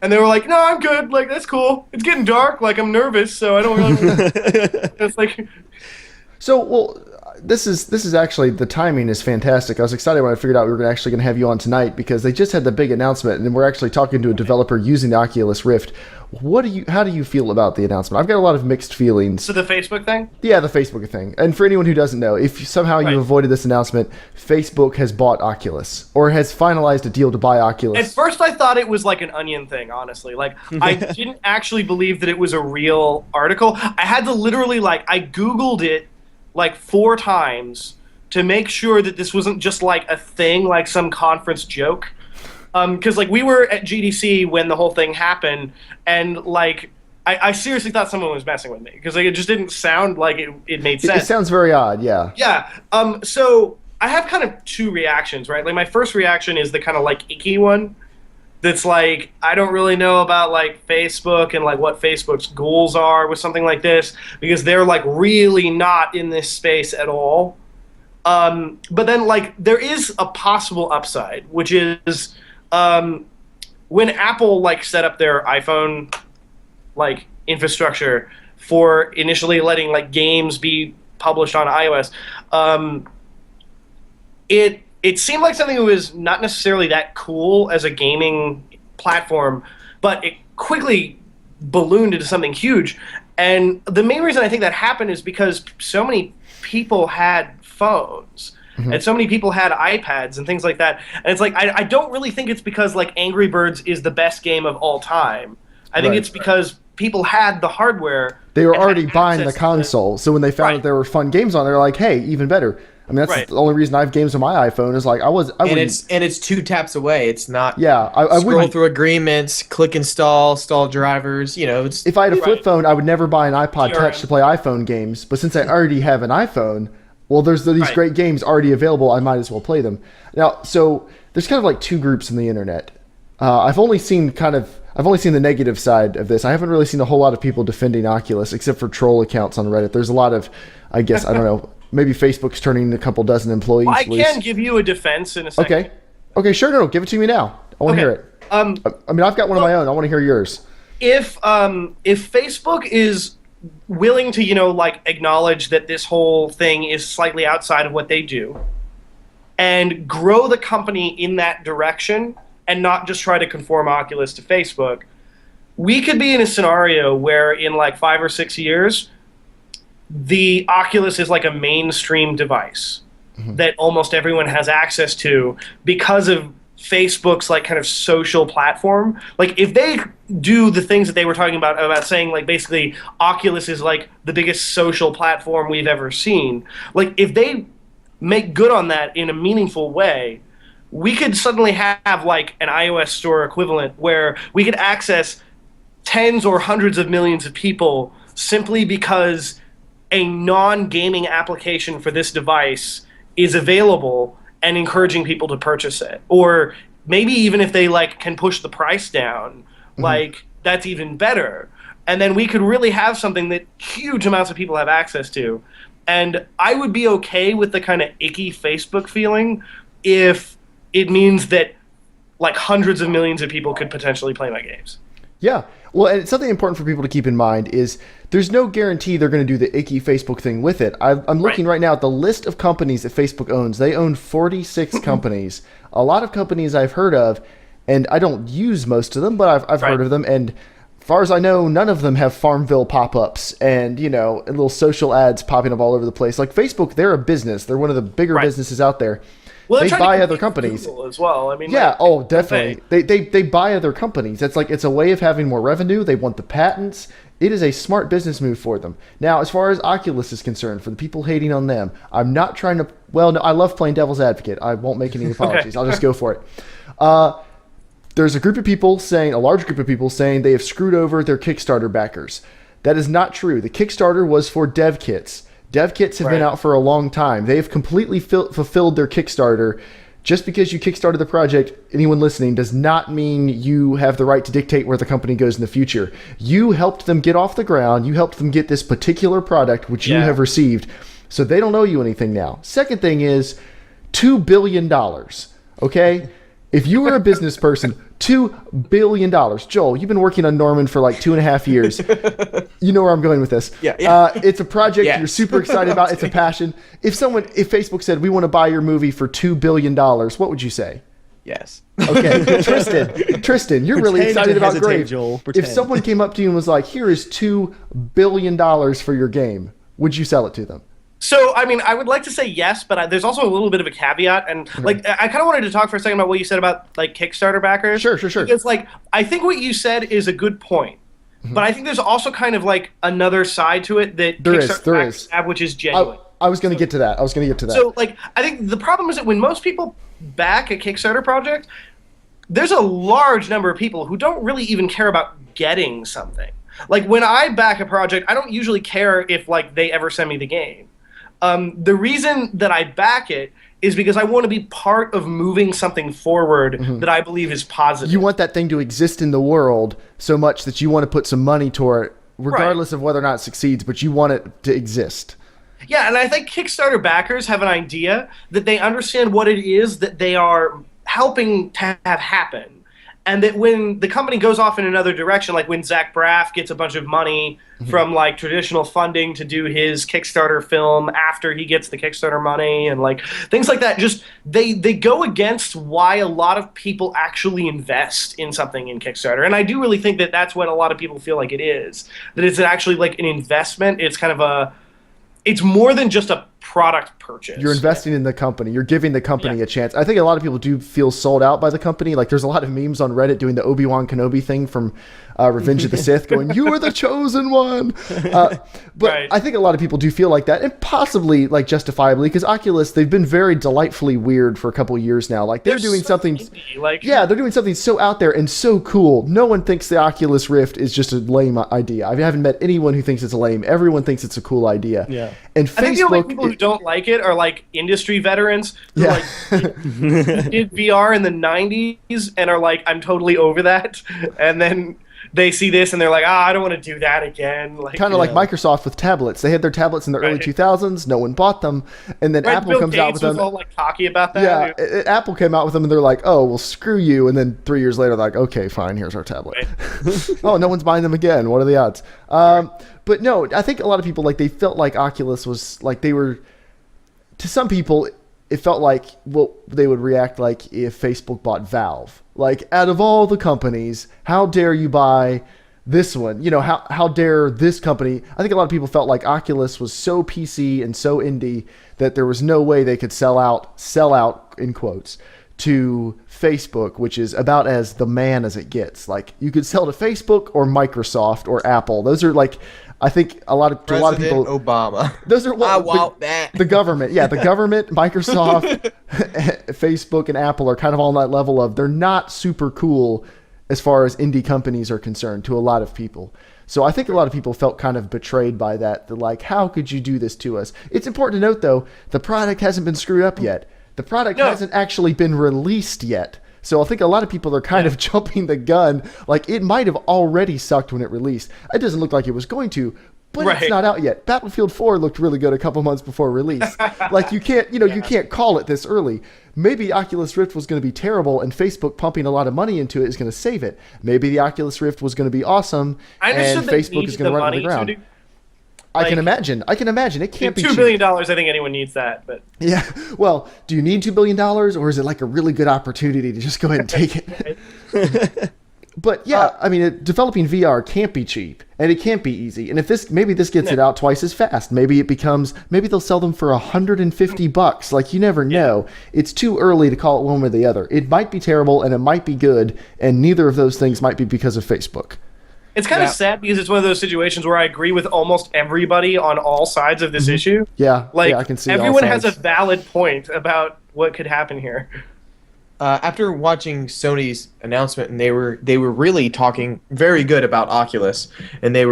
And they were like, no, I'm good, like, that's cool. It's getting dark, like, I'm nervous, so I don't really It's like... So, well, this is actually, the timing is fantastic. I was excited when I figured out we were actually going to have you on tonight because they just had the big announcement, and we're actually talking to a developer using the Oculus Rift. How do you feel about the announcement? I've got a lot of mixed feelings. So the Facebook thing? Yeah, the Facebook thing. And for anyone who doesn't know, if somehow you avoided this announcement, Facebook has bought Oculus or has finalized a deal to buy Oculus. At first I thought it was like an Onion thing, honestly. Like, I didn't actually believe that it was a real article. I had to literally, like, I Googled it like 4 times to make sure that this wasn't just like a thing, like some conference joke. Because like we were at GDC when the whole thing happened, and like I seriously thought someone was messing with me because like, it just didn't sound like it made sense. It sounds very odd, yeah. Yeah. So I have kind of 2 reactions, right? Like my first reaction is the kind of like icky one. That's like, I don't really know about like Facebook and like what Facebook's goals are with something like this because they're like really not in this space at all. But then like there is a possible upside, which is when Apple like set up their iPhone like infrastructure for initially letting like games be published on iOS, it seemed like something that was not necessarily that cool as a gaming platform, but it quickly ballooned into something huge. And the main reason I think that happened is because so many people had phones. And so many people had iPads and things like that. And it's like, I don't really think it's because like Angry Birds is the best game of all time. I think it's because people had the hardware. They were already buying the console. So when they found that there were fun games on, they're like, hey, even better. I mean, that's the only reason I have games on my iPhone is like it's 2 taps away. It's not. Yeah, I scroll through agreements, click install drivers. You know, if I had a flip phone, I would never buy an iPod Touch to play iPhone games. But since I already have an iPhone, well, there's these great games already available. I might as well play them. Now, so there's kind of like 2 groups in the internet. I've only seen the negative side of this. I haven't really seen a whole lot of people defending Oculus, except for troll accounts on Reddit. There's a lot of, I guess, I don't know. Maybe Facebook's turning a couple dozen employees loose. I can give you a defense in a second. Okay, sure. No, give it to me now. I want to hear it. I mean, I've got one of my own. I want to hear yours. If Facebook is willing to, like acknowledge that this whole thing is slightly outside of what they do, and grow the company in that direction, and not just try to conform Oculus to Facebook, we could be in a scenario where in like 5 or 6 years, the Oculus is like a mainstream device that almost everyone has access to because of Facebook's like kind of social platform. Like if they do the things that they were talking about saying like basically Oculus is like the biggest social platform we've ever seen. Like if they make good on that in a meaningful way, we could suddenly have like an iOS store equivalent where we could access tens or hundreds of millions of people simply because a non-gaming application for this device is available and encouraging people to purchase it. Or maybe even if they like can push the price down, like that's even better. And then we could really have something that huge amounts of people have access to. And I would be okay with the kind of icky Facebook feeling if it means that like hundreds of millions of people could potentially play my games. Yeah. Well, and something important for people to keep in mind is there's no guarantee they're going to do the icky Facebook thing with it. I'm looking right now at the list of companies that Facebook owns. They own 46 companies. A lot of companies I've heard of, and I don't use most of them, but I've heard of them. And as far as I know, none of them have Farmville pop-ups and, and little social ads popping up all over the place. Like Facebook, they're a business. They're one of the bigger businesses out there. Well, they buy other companies as well. I mean, yeah. Definitely. They buy other companies. It's a way of having more revenue. They want the patents. It is a smart business move for them. Now, as far as Oculus is concerned, for the people hating on them, I'm not trying to. Well, no, I love playing devil's advocate. I won't make any apologies. I'll just go for it. There's a large group of people saying they have screwed over their Kickstarter backers. That is not true. The Kickstarter was for dev kits. Dev kits have been out for a long time. They have completely fulfilled their Kickstarter. Just because you Kickstarted the project, anyone listening, does not mean you have the right to dictate where the company goes in the future. You helped them get off the ground. You helped them get this particular product, which you have received. So they don't owe you anything now. Second thing is $2 billion. Okay? If you were a business person, $2 billion. Joel, you've been working on Norman for like 2.5 years. You know where I'm going with this. Yeah. It's a project Yes. you're super excited about. It's a passion. If Facebook said, we want to buy your movie for $2 billion, what would you say? Yes. Okay, Tristan, you're really Pretend excited to about hesitate, Grave. Joel. If Pretend. someone came up to you and was like, here is $2 billion for your game, would you sell it to them? So, I mean, I would like to say yes, but there's also a little bit of a caveat. And, like, I kind of wanted to talk for a second about what you said about, like, Kickstarter backers. Sure. Because, like, I think what you said is a good point. But I think there's also kind of, like, another side to it that There Kickstarter is. backers have, which is genuine. I was going to get to that. So, like, I think the problem is that when most people back a Kickstarter project, there's a large number of people who don't really even care about getting something. Like, when I back a project, I don't usually care if, like, they ever send me the game. The reason that I back it is because I want to be part of moving something forward that I believe is positive. You want that thing to exist in the world so much that you want to put some money toward it, regardless of whether or not it succeeds, but you want it to exist. Yeah, and I think Kickstarter backers have an idea that they understand what it is that they are helping to have happen. And that when the company goes off in another direction, like when Zach Braff gets a bunch of money from like traditional funding to do his Kickstarter film after he gets the Kickstarter money and like things like that, just they go against why a lot of people actually invest in something in Kickstarter. And I do really think that that's what a lot of people feel like it is. That it's actually like an investment. It's kind of it's more than just a product purchase. You're investing in the company. You're giving the company a chance. I think a lot of people do feel sold out by the company. Like there's a lot of memes on Reddit doing the Obi-Wan Kenobi thing from Revenge of the Sith going, you are the chosen one. But I think a lot of people do feel like that, and possibly like justifiably, because Oculus, they've been very delightfully weird for a couple of years now. Like they're doing so something, indie, like, they're doing something so out there and so cool. No one thinks the Oculus Rift is just a lame idea. I haven't met anyone who thinks it's lame. Everyone thinks it's a cool idea. Yeah. And I think the only Facebook, people who don't like it are like industry veterans who Yeah. like did VR in the 90s and are like, I'm totally over that. And then they see this and they're like, I don't want to do that again. Like, kind of like Microsoft with tablets. They had their tablets in the early 2000s. No one bought them. And then Apple Bill comes Gates out with them. was all like cocky about that. Yeah, Apple came out with them and they're like, oh, well, screw you. And then 3 years later, they're like, okay, fine, here's our tablet. Oh, no one's buying them again. What are the odds? But no, I think a lot of people, like, they felt like Oculus was, like, they were, to some people, it felt like, well, they would react like if Facebook bought Valve. Like, out of all the companies, how dare you buy this one? You know, how dare this company? I think a lot of people felt like Oculus was so PC and so indie that there was no way they could sell out in quotes, to Facebook, which is about as the man as it gets. Like, you could sell to Facebook or Microsoft or Apple. Those are like, I think to a lot of people, Obama. those are I want that. The government, the government, Microsoft, Facebook, and Apple are kind of on that level of, they're not super cool as far as indie companies are concerned to a lot of people. So I think a lot of people felt kind of betrayed by that. They're like, how could you do this to us? It's important to note, though, the product hasn't been screwed up yet. The product hasn't actually been released yet. So I think a lot of people are kind of jumping the gun. Like, it might have already sucked when it released. It doesn't look like it was going to, but it's not out yet. Battlefield 4 looked really good a couple months before release. Like, you can't, you can't call it this early. Maybe Oculus Rift was going to be terrible and Facebook pumping a lot of money into it is going to save it. Maybe the Oculus Rift was going to be awesome and Facebook is going to run it to the ground. I can imagine. It can't be $2 billion. I think anyone needs that, but yeah. Well, do you need $2 billion, or is it like a really good opportunity to just go ahead and take it? But yeah, I mean, developing VR can't be cheap, and it can't be easy. And if maybe this gets it out twice as fast. Maybe they'll sell them for $150. Like, you never know. It's too early to call it one way or the other. It might be terrible, and it might be good, and neither of those things might be because of Facebook. It's kind of sad because it's one of those situations where I agree with almost everybody on all sides of this issue. Yeah, like, I can see everyone all has a sides. valid point about what could happen here. After watching Sony's announcement, and they were really talking very good about Oculus, and they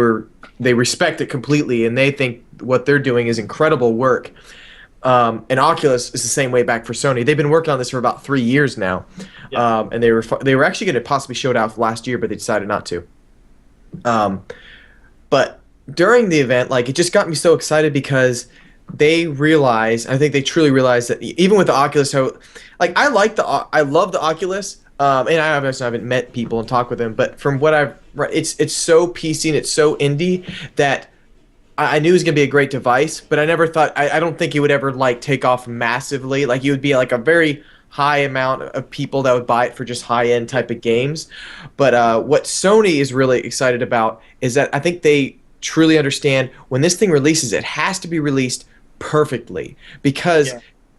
respect it completely, and they think what they're doing is incredible work. And Oculus is the same way back for Sony. They've been working on this for about 3 years now, and they were actually going to possibly show it off last year, but they decided not to. But during the event, like, it just got me so excited because they realize, I think they truly realize that even with the Oculus, how like I love the Oculus, and I obviously haven't met people and talked with them, but from what I've it's so PC and it's so indie that I knew it was gonna be a great device, but I never thought I don't think it would ever like take off massively. Like you would be like a very high amount of people that would buy it for just high-end type of games. But what Sony is really excited about is that I think they truly understand when this thing releases, it has to be released perfectly. Because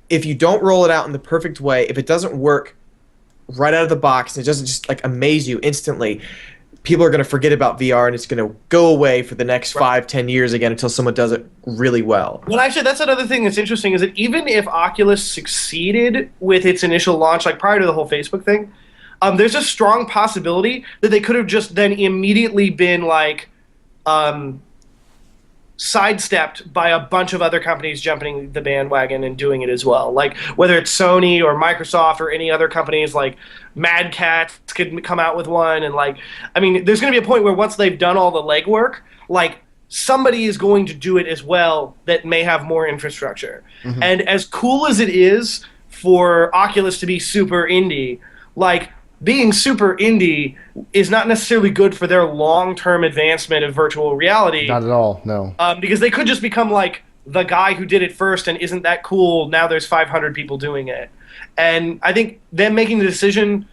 if you don't roll it out in the perfect way, if it doesn't work right out of the box and it doesn't just like amaze you instantly, people are going to forget about VR and it's going to go away for the next 5-10 years again until someone does it really well. Well, actually, that's another thing that's interesting is that even if Oculus succeeded with its initial launch, like prior to the whole Facebook thing, there's a strong possibility that they could have just then immediately been like sidestepped by a bunch of other companies jumping the bandwagon and doing it as well. Like whether it's Sony or Microsoft or any other companies, like Mad Catz could come out with one. And like, I mean, there's going to be a point where once they've done all the legwork, like somebody is going to do it as well that may have more infrastructure. Mm-hmm. And as cool as it is for Oculus to be super indie, like being super indie is not necessarily good for their long-term advancement of virtual reality. Not at all, no. Because they could just become like the guy who did it first and isn't that cool, now there's 500 people doing it. And I think them making the decision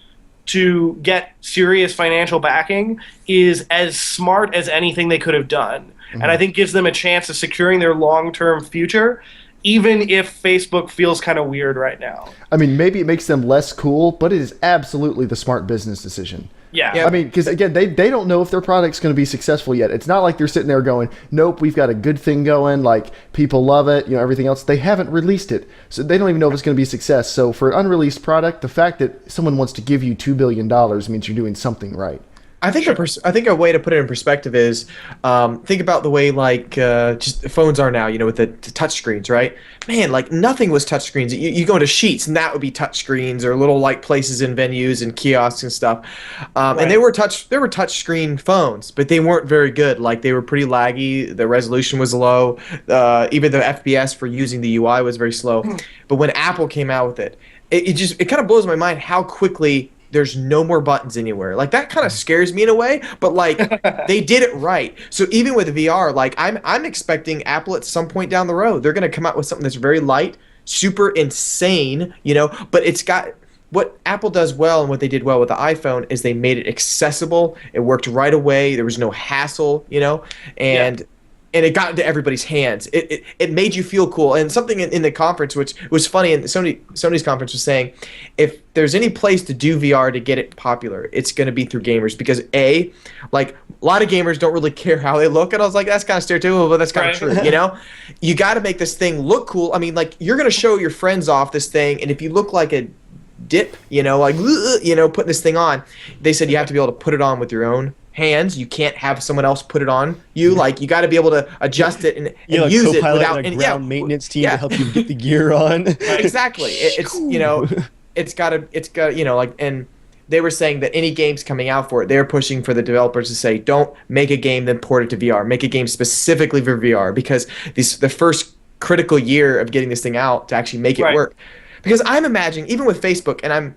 to get serious financial backing is as smart as anything they could have done. Mm-hmm. And I think gives them a chance of securing their long-term future, even if Facebook feels kind of weird right now. I mean, maybe it makes them less cool, but it is absolutely the smart business decision. Yeah. I mean, because again, they don't know if their product's going to be successful yet. It's not like they're sitting there going, nope, we've got a good thing going, like people love it, you know, everything else. They haven't released it, so they don't even know if it's going to be a success. So for an unreleased product, the fact that someone wants to give you $2 billion means you're doing something right. I think I think a way to put it in perspective is think about the way like just phones are now, you know, with the touch screens, right? Man, like nothing was touch screens. You go into Sheets and that would be touch screens or little like places in venues and kiosks and stuff. Right. And they were touch screen phones, but they weren't very good. Like they were pretty laggy. The resolution was low. Even the FPS for using the UI was very slow. But when Apple came out with it, it kind of blows my mind how quickly there's no more buttons anywhere. Like that kind of scares me in a way, but like they did it right. So even with VR, like I'm expecting Apple at some point down the road, they're going to come out with something that's very light, super insane, you know, but it's got what Apple does well and what they did well with the iPhone is they made it accessible. It worked right away. There was no hassle, you know, and it got into everybody's hands. It made you feel cool. And something in the conference, which was funny, and Sony's conference was saying, if there's any place to do VR to get it popular, it's going to be through gamers. Because like a lot of gamers don't really care how they look. And I was like, that's kind of stereotypical, but that's kind of true, you know? You got to make this thing look cool. I mean, like you're going to show your friends off this thing, and if you look like a dip, you know, like, you know, putting this thing on, they said you have to be able to put it on with your own hands. You can't have someone else put it on you. Like you got to be able to adjust it and use it without any ground maintenance team to help you get the gear on. Exactly. It's you know, it's got you know, like, and they were saying that any games coming out for it, they're pushing for the developers to say, don't make a game then port it to VR. Make a game specifically for VR because the first critical year of getting this thing out to actually make it work. Because I'm imagining even with Facebook, and I'm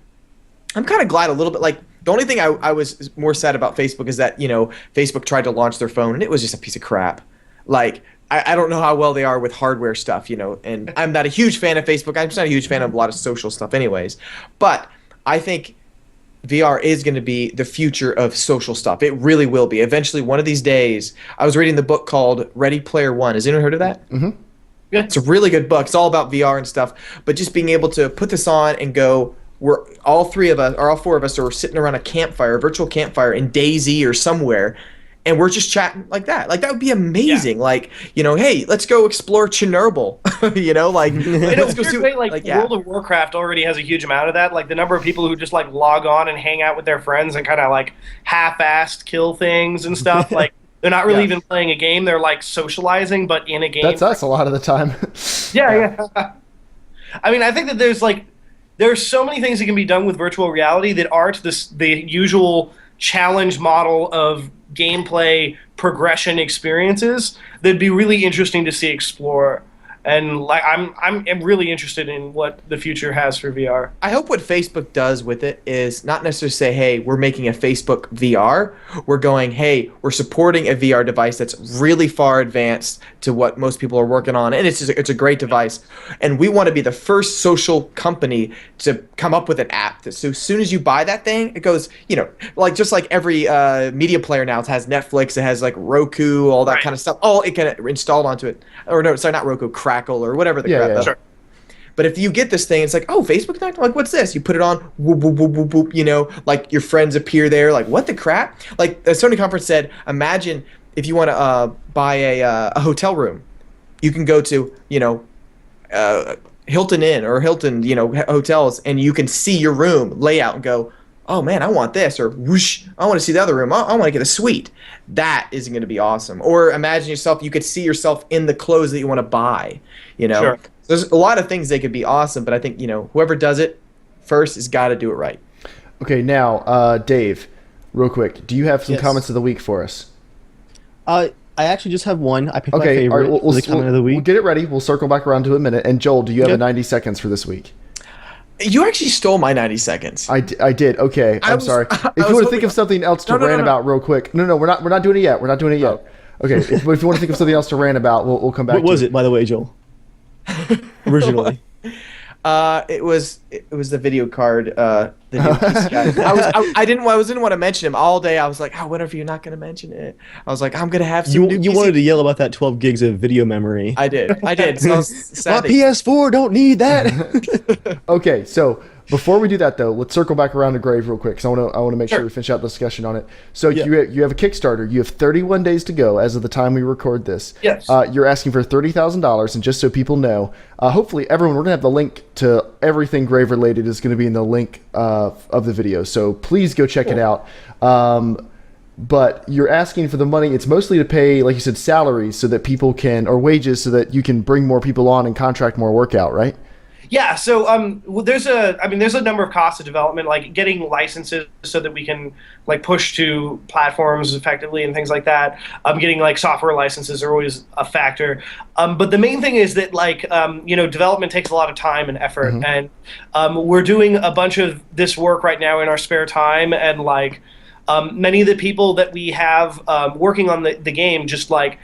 kind of glad a little bit like. The only thing I was more sad about Facebook is that, you know, Facebook tried to launch their phone and it was just a piece of crap. Like, I don't know how well they are with hardware stuff, you know, and I'm not a huge fan of Facebook. I'm just not a huge fan of a lot of social stuff anyways. But I think VR is going to be the future of social stuff. It really will be. Eventually, one of these days, I was reading the book called Ready Player One. Has anyone heard of that? Mm-hmm. Yeah. It's a really good book. It's all about VR and stuff. But just being able to put this on and go, we're all four of us are sitting around a campfire, a virtual campfire in DayZ or somewhere, and we're just chatting like that. Like that would be amazing. Yeah. Like, you know, hey, let's go explore Chernobyl. You know, like let's go see. Like World of Warcraft already has a huge amount of that. Like the number of people who just like log on and hang out with their friends and kind of like half-assed kill things and stuff. Like they're not really even playing a game. They're like socializing, but in a game. That's us a lot of the time. Yeah. I mean, I think that there's so many things that can be done with virtual reality that aren't the usual challenge model of gameplay progression experiences that'd be really interesting to see explore. And like I'm really interested in what the future has for VR. I hope what Facebook does with it is not necessarily say, hey, we're making a Facebook VR. We're going, hey, we're supporting a VR device that's really far advanced to what most people are working on, and it's a great device. And we want to be the first social company to come up with an app that, so as soon as you buy that thing, it goes, like just like every media player now, it has Netflix, it has like Roku, all that kind of stuff. All it can install onto it. Or no, sorry, not Roku, Crackle or whatever the crap. Yeah. Sure. But if you get this thing, it's like, oh, Facebook Connect? Like, what's this? You put it on, whoop, whoop, whoop, whoop, whoop, like your friends appear there, like, what the crap? Like, the Sony conference said, imagine if you want to buy a hotel room, you can go to, Hilton Inn or Hilton, hotels, and you can see your room layout and go, oh man, I want this, or whoosh, I want to see the other room. I want to get a suite. That is going to be awesome. Or imagine yourself, you could see yourself in the clothes that you want to buy, Sure. There's a lot of things that could be awesome, but I think, whoever does it first has got to do it right. Okay, now, Dave, real quick, do you have some comments of the week for us? I actually just have one. I picked my favorite for the comment of the week. We'll get it ready. We'll circle back around to it in a minute. And Joel, do you have a 90 seconds for this week? You actually stole my 90 seconds. I did. Okay, I'm sorry. If you want to think of something else to rant about real quick. No, we're not doing it yet. We're not doing it yet. Okay, if you want to think of something else to rant about, we'll come back to it. What was it, by the way, Joel? Originally. It was the video card, the new PCI. I didn't want to mention him all day. I was like, when are you not going to mention it? I was like, I'm going to have some new You wanted to yell about that 12 gigs of video memory. I did. So I was sad. My PS4 don't need that. Okay, so before we do that though, let's circle back around to Grave real quick, because I want to make sure we finish out the discussion on it. So you have a Kickstarter. You have 31 days to go as of the time we record this. Yes. You're asking for $30,000, and just so people know, hopefully everyone, we're gonna have the link to everything Grave related is going to be in the link of the video. So please go check it out. But you're asking for the money. It's mostly to pay, like you said, salaries so that people can, or wages, so that you can bring more people on and contract more work out, right? Yeah, so there's a number of costs of development, like getting licenses so that we can like push to platforms effectively and things like that. Getting like software licenses are always a factor. But the main thing is that development takes a lot of time and effort, and we're doing a bunch of this work right now in our spare time, and many of the people that we have working on the game, just like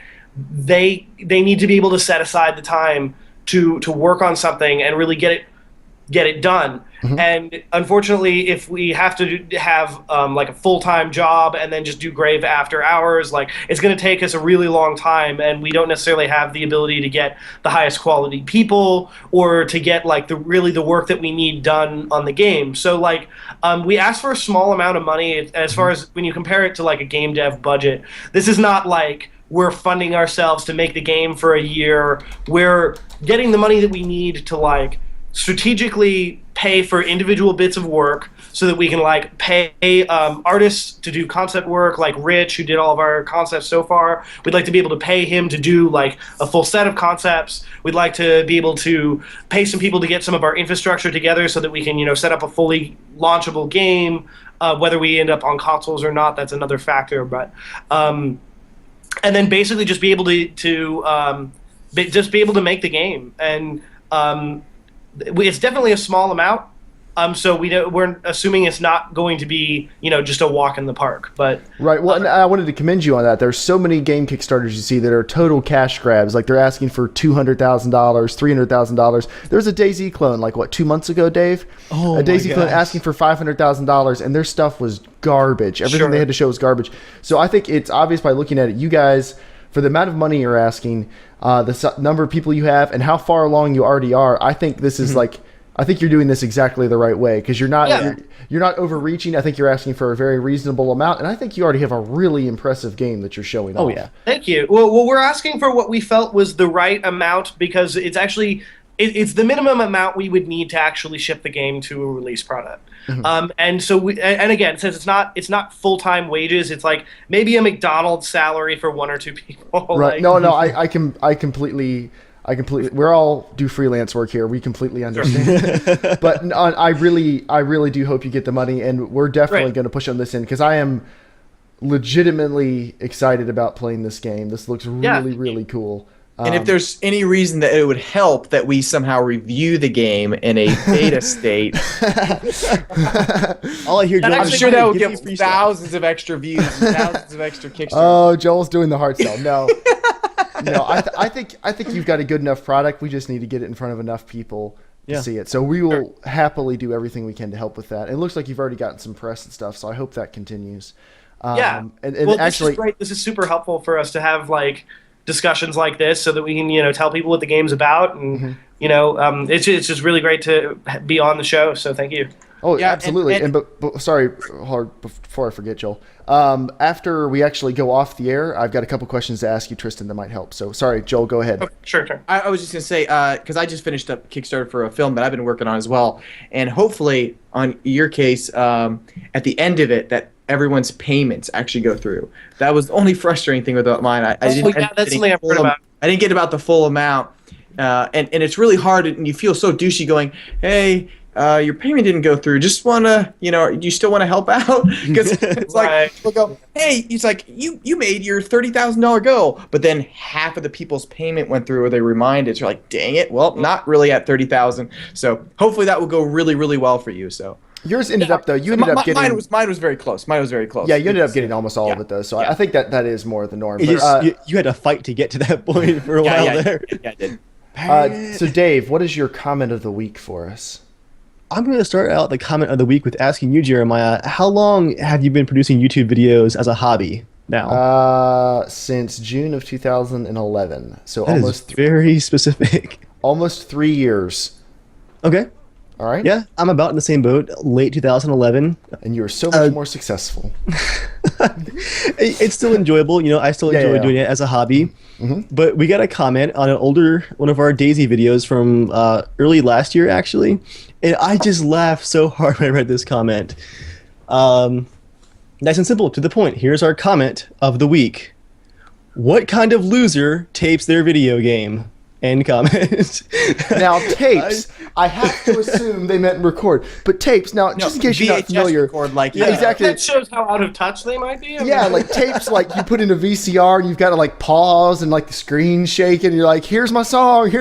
they need to be able to set aside the time to work on something and really get it done. And unfortunately, if we have to have like a full-time job and then just do Grave after hours, like it's going to take us a really long time, and we don't necessarily have the ability to get the highest quality people or to get like the work that we need done on the game. So we asked for a small amount of money as far as when you compare it to like a game dev budget. This is not like we're funding ourselves to make the game for a year. We're getting the money that we need to strategically pay for individual bits of work so that we can pay artists to do concept work, like Rich, who did all of our concepts so far. We'd like to be able to pay him to do a full set of concepts. We'd like to be able to pay some people to get some of our infrastructure together so that we can set up a fully launchable game. Whether we end up on consoles or not, that's another factor. But and then basically just be able to make the game. And it's definitely a small amount. So we're assuming it's not going to be, just a walk in the park. But right. Well, and I wanted to commend you on that. There's so many game Kickstarters you see that are total cash grabs. Like they're asking for $200,000, $300,000. There's a DayZ clone, 2 months ago, Dave? Oh, a DayZ clone asking for $500,000, and their stuff was garbage. Everything they had to show was garbage. So I think it's obvious by looking at it, you guys, for the amount of money you're asking, the number of people you have, and how far along you already are, I think this is I think you're doing this exactly the right way, because you're not you're not overreaching. I think you're asking for a very reasonable amount, and I think you already have a really impressive game that you're showing off. Oh yeah, thank you. Well, we're asking for what we felt was the right amount, because it's actually it's the minimum amount we would need to actually ship the game to a release product. And so and again, since it's not full-time wages, it's like maybe a McDonald's salary for one or two people. Right. No, I completely. We all do freelance work here. We completely understand. But I really do hope you get the money, and we're definitely going to push on this end, because I am legitimately excited about playing this game. This looks really cool. And if there's any reason that it would help that we somehow review the game in a beta state, all I hear, Joel, I'm sure that would give thousands of extra views and thousands of extra Kickstarter. Oh, Joel's doing the hard sell. No, no. I think you've got a good enough product. We just need to get it in front of enough people to see it. So we will happily do everything we can to help with that. And it looks like you've already gotten some press and stuff. So I hope that continues. And well, actually, this is great. This is super helpful for us to have like discussions like this so that we can tell people what the game's about, and it's just really great to be on the show, so thank you. Oh yeah, absolutely. But sorry, before I forget, Joel, after we actually go off the air, I've got a couple questions to ask you, Tristan, that might help. So sorry, Joel, go ahead. Okay, sure. I was just going to say, because I just finished up Kickstarter for a film that I've been working on as well, and hopefully on your case, at the end of it, that everyone's payments actually go through. That was the only frustrating thing about mine. That's something I've heard about. I didn't get about the full amount, and it's really hard, and you feel so douchey going, hey, your payment didn't go through. Just want to, you still want to help out? Because it's like, people go, hey, it's like, you made your $30,000 goal, but then half of the people's payment went through, or they reminded. So you're like, dang it, well, not really at $30,000. So hopefully that will go really, really well for you. So. Yours ended up, though, you ended up getting... Mine was very close. Yeah, you ended up getting almost all of it, though, so I think that is more the norm. But, you had to fight to get to that point for a while there. Yeah, I did. So, Dave, what is your comment of the week for us? I'm going to start out the comment of the week with asking you, Jeremiah, how long have you been producing YouTube videos as a hobby now? Since June of 2011, so that almost... is very specific. Almost 3 years. Okay. All right. Yeah, I'm about in the same boat, late 2011. And you were so much more successful. It's still enjoyable. I still enjoy doing it as a hobby. Mm-hmm. But we got a comment on one of our Daisy videos from early last year, actually. And I just laughed so hard when I read this comment. Nice and simple, to the point. Here's our comment of the week. What kind of loser tapes their video game? End comment. Now, tapes, I have to assume they meant record. But tapes, now, just in case you're not familiar. Record, exactly. That shows how out of touch they might be. Like tapes, like you put in a VCR and you've got to like pause and like the screen's shaking and you're like, here's my song,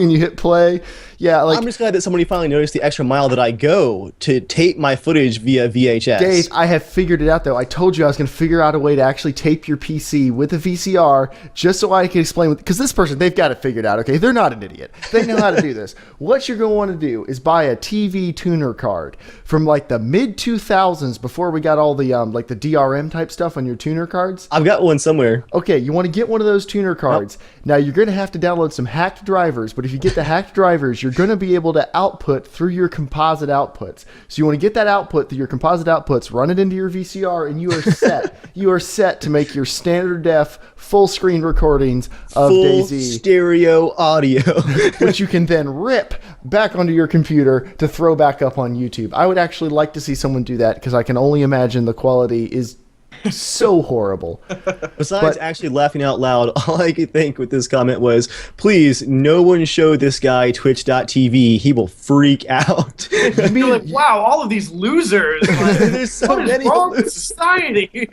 and you hit play. Yeah, like I'm just glad that somebody finally noticed the extra mile that I go to tape my footage via VHS. Dave, I have figured it out, though. I told you I was going to figure out a way to actually tape your PC with a VCR just so I can explain. Because this person, they've got it figured out, okay? They're not an idiot. They know how to do this. What you're going to want to do is buy a TV tuner card from like the mid-2000s before we got all the like the DRM type stuff on your tuner cards. I've got one somewhere. Okay, you want to get one of those tuner cards. Now, you're going to have to download some hacked drivers, but if you get the hacked drivers, you're going to be able to output through your composite outputs. So you want to get that output through your composite outputs, run it into your VCR, and you are set. You are set to make your standard def full screen recordings of full Daisy stereo audio, which you can then rip back onto your computer to throw back up on YouTube. I would actually like to see someone do that because I can only imagine the quality is so horrible. Besides actually laughing out loud, all I could think with this comment was, please, no one show this guy twitch.tv. He will freak out. You'd be like, wow, all of these losers. There's so many wrong with society?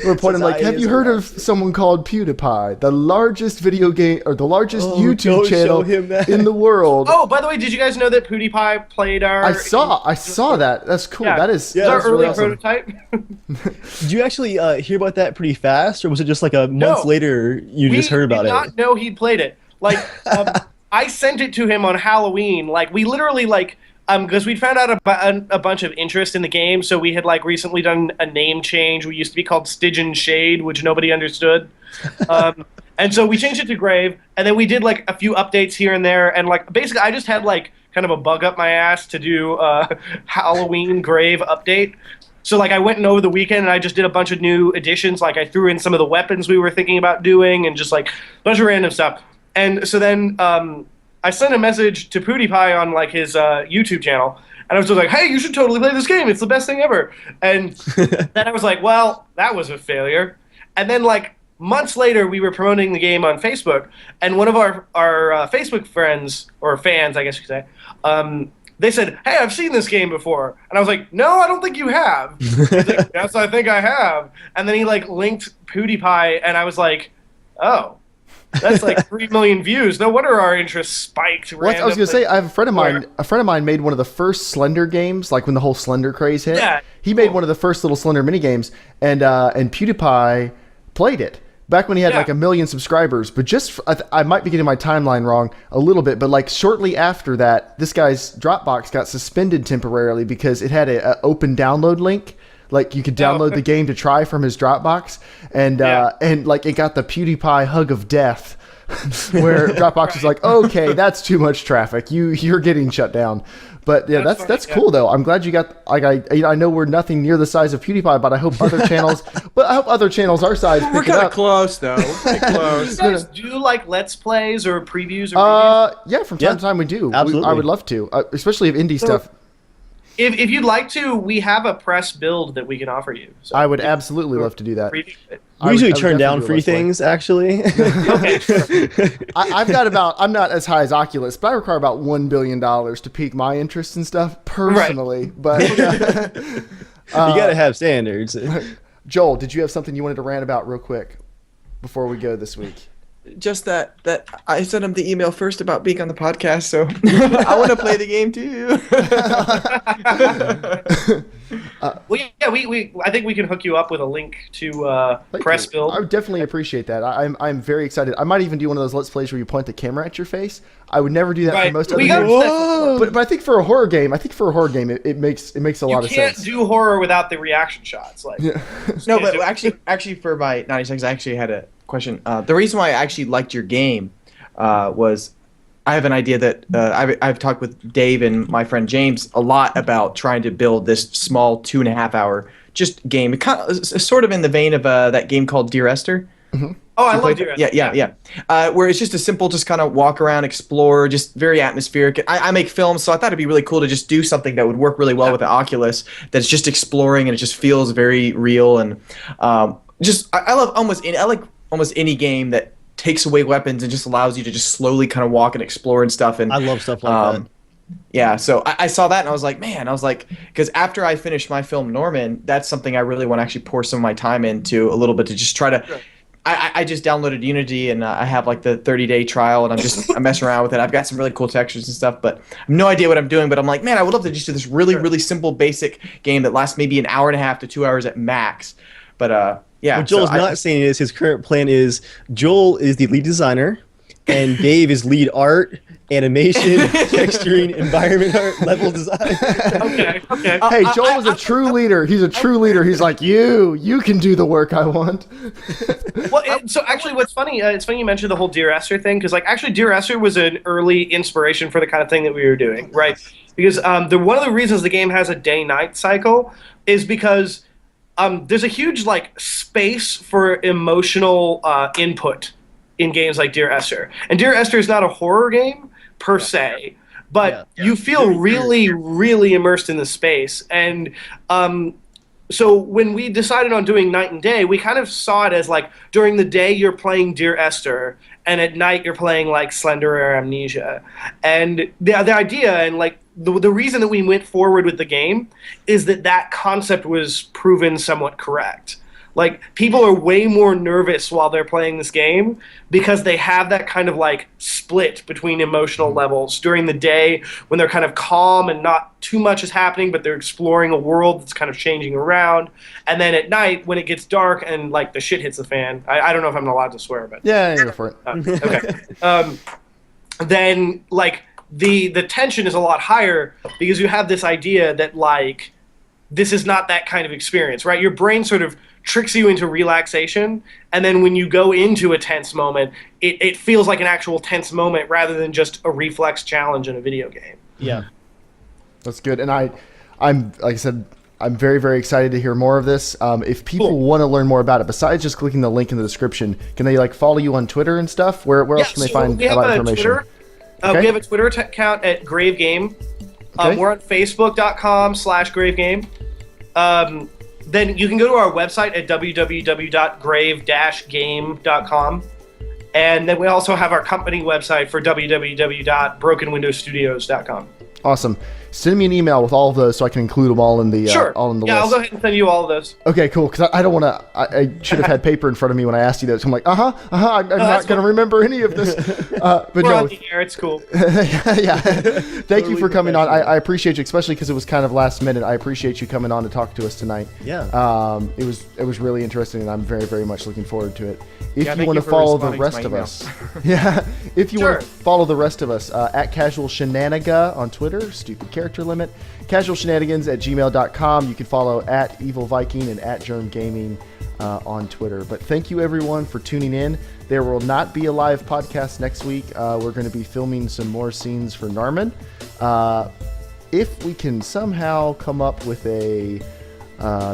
We're pointing like, have you heard of someone called PewDiePie, the largest video game or the largest YouTube channel in the world? Oh, by the way, did you guys know that PewDiePie played our... I saw that. That's cool. Yeah. That is our that's early really awesome. prototype. Did you actually hear about that pretty fast, or was it just like a month later you just heard about it? We did not know he'd played it. Like, I sent it to him on Halloween. Like, we literally, like, because we'd found out a bunch of interest in the game, so we had, like, recently done a name change. We used to be called Stygian Shade, which nobody understood. And so we changed it to Grave, and then we did, like, a few updates here and there, and, like, basically I just had, like, kind of a bug up my ass to do a Halloween Grave update. So, like, I went in over the weekend and I just did a bunch of new additions. Like, I threw in some of the weapons we were thinking about doing and just, like, a bunch of random stuff. And so then I sent a message to PewDiePie on, like, his YouTube channel. And I was just like, hey, you should totally play this game. It's the best thing ever. And then I was like, well, that was a failure. And then, like, months later, we were promoting the game on Facebook. And one of our Facebook friends, or fans, I guess you could say, they said, hey, I've seen this game before. And I was like, no, I don't think you have. He's like, yes, I think I have. And then he, like, linked PewDiePie, and I was like, oh. That's like 3 million views. No wonder our interest spiked. What I was gonna say, I have a friend of mine. A friend of mine made one of the first Slender games, like when the whole Slender craze hit. Yeah. He made one of the first little Slender mini games, and PewDiePie played it back when he had like 1 million subscribers. But just I might be getting my timeline wrong a little bit, but like shortly after that, this guy's Dropbox got suspended temporarily because it had a open download link. Like you could download the game to try from his Dropbox, and like it got the PewDiePie hug of death, where Dropbox was like, okay, that's too much traffic. You're getting shut down. But yeah, that's cool though. I'm glad you got like I know we're nothing near the size of PewDiePie, but I hope other channels, our size. We're kind of close though. We're close. You guys do like Let's Plays or previews or reviews? Yeah, from time to time we do. Absolutely. I would love to, especially if indie stuff. If you'd like to, we have a press build that we can offer you. So I would absolutely love to do that. We usually turn down free definitely things, actually. Okay. I've got about, I'm not as high as Oculus, but I require about $1 billion to pique my interest and stuff personally. But You gotta have standards. Joel, did you have something you wanted to rant about real quick before we go this week? Just that I sent him the email first about being on the podcast, so I want to play the game too. Well, yeah, we I think we can hook you up with a link to press build. I would definitely appreciate that. I'm very excited. I might even do one of those Let's Plays where you point the camera at your face. I would never do that for most other games. But I think for a horror game, it makes a lot of sense. You can't do horror without the reaction shots. Like No, but actually for my 90 seconds, I actually had a question. The reason why I actually liked your game was I have an idea that I've talked with Dave and my friend James a lot about trying to build this small 2.5 hour just game. It kind of sort of in the vein of that game called Dear Esther. Mm-hmm. Oh, I love Dear Esther. Yeah. Where it's just a simple, just kind of walk around, explore, just very atmospheric. I make films, so I thought it'd be really cool to just do something that would work really well with the Oculus. That's just exploring and it just feels very real and I love almost any game that takes away weapons and just allows you to just slowly kind of walk and explore and stuff. And I love stuff like that. Yeah, so I saw that and I was like, because after I finished my film Norman, that's something I really want to actually pour some of my time into a little bit to just try to. Sure. I just downloaded Unity and I have like the 30-day trial and I'm messing around with it. I've got some really cool textures and stuff, but I have no idea what I'm doing. But I'm like, man, I would love to just do this really simple basic game that lasts maybe an hour and a half to 2 hours at max. But yeah. What Joel's not saying is his current plan is Joel is the lead designer and Dave is lead art, animation, texturing, environment art, level design. Okay. Hey, Joel is a true leader. He's a true leader. He's like, you can do the work I want. Well, so actually, what's funny? It's funny you mentioned the whole Dear Esther thing because, like, actually, Dear Esther was an early inspiration for the kind of thing that we were doing, right? Because one of the reasons the game has a day-night cycle is because there's a huge like space for emotional input in games like Dear Esther, and Dear Esther is not a horror game per se, but you feel really immersed in the space. And so when we decided on doing night and day, we kind of saw it as like during the day you're playing Dear Esther, and at night you're playing like Slender or Amnesia. And the idea and like the reason that we went forward with the game is that concept was proven somewhat correct. Like, people are way more nervous while they're playing this game because they have that kind of, like, split between emotional levels during the day when they're kind of calm and not too much is happening, but they're exploring a world that's kind of changing around. And then at night, when it gets dark and, like, the shit hits the fan. I don't know if I'm allowed to swear, but... Yeah, go for it. Okay. Then, like, the tension is a lot higher because you have this idea that, like, this is not that kind of experience, right? Your brain sort of tricks you into relaxation, and then when you go into a tense moment, it feels like an actual tense moment rather than just a reflex challenge in a video game. Yeah. That's good. And I'm like I said, I'm very, very excited to hear more of this. If people want to learn more about it, besides just clicking the link in the description, can they like follow you on Twitter and stuff? Where else can they find about information? We have a Twitter account at JERMgaming. We're on Facebook.com/JERMgaming. Then you can go to our website at www.grave-game.com. And then we also have our company website for www.brokenwindowstudios.com. Awesome. Send me an email with all of those so I can include them all in the Sure. all in the Yeah, list. I'll go ahead and send you all of those. Okay, cool. Because I don't want to. I should have had paper in front of me when I asked you those. I'm like, I'm not going to remember any of this. But We're no, on the air. It's cool. yeah. Thank you for coming on. I appreciate you, especially because it was kind of last minute. I appreciate you coming on to talk to us tonight. Yeah. It was really interesting, and I'm very, very much looking forward to it. If Yeah, you thank want you to for follow the responding to rest my of email. us, if you want to Sure. follow the rest of us at Casual Shenaniga on Twitter, stupid character limit, Casual Shenanigans at gmail.com. You can follow at Evil Viking and at JERMgaming on Twitter. But thank you everyone for tuning in. There will not be a live podcast next week. We're going to be filming some more scenes for Narman. If we can somehow come up with a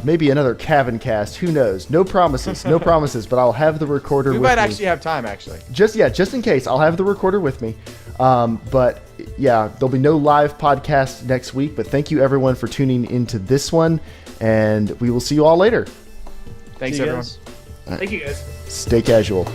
maybe another Cabin cast, who knows? No promises, but I'll have the recorder We with might me. actually have time, actually. Just in case, I'll have the recorder with me. But yeah, there'll be no live podcast next week. But thank you everyone for tuning into this one, and we will see you all later. Thanks, See you everyone. guys. Thank you, guys. Stay casual.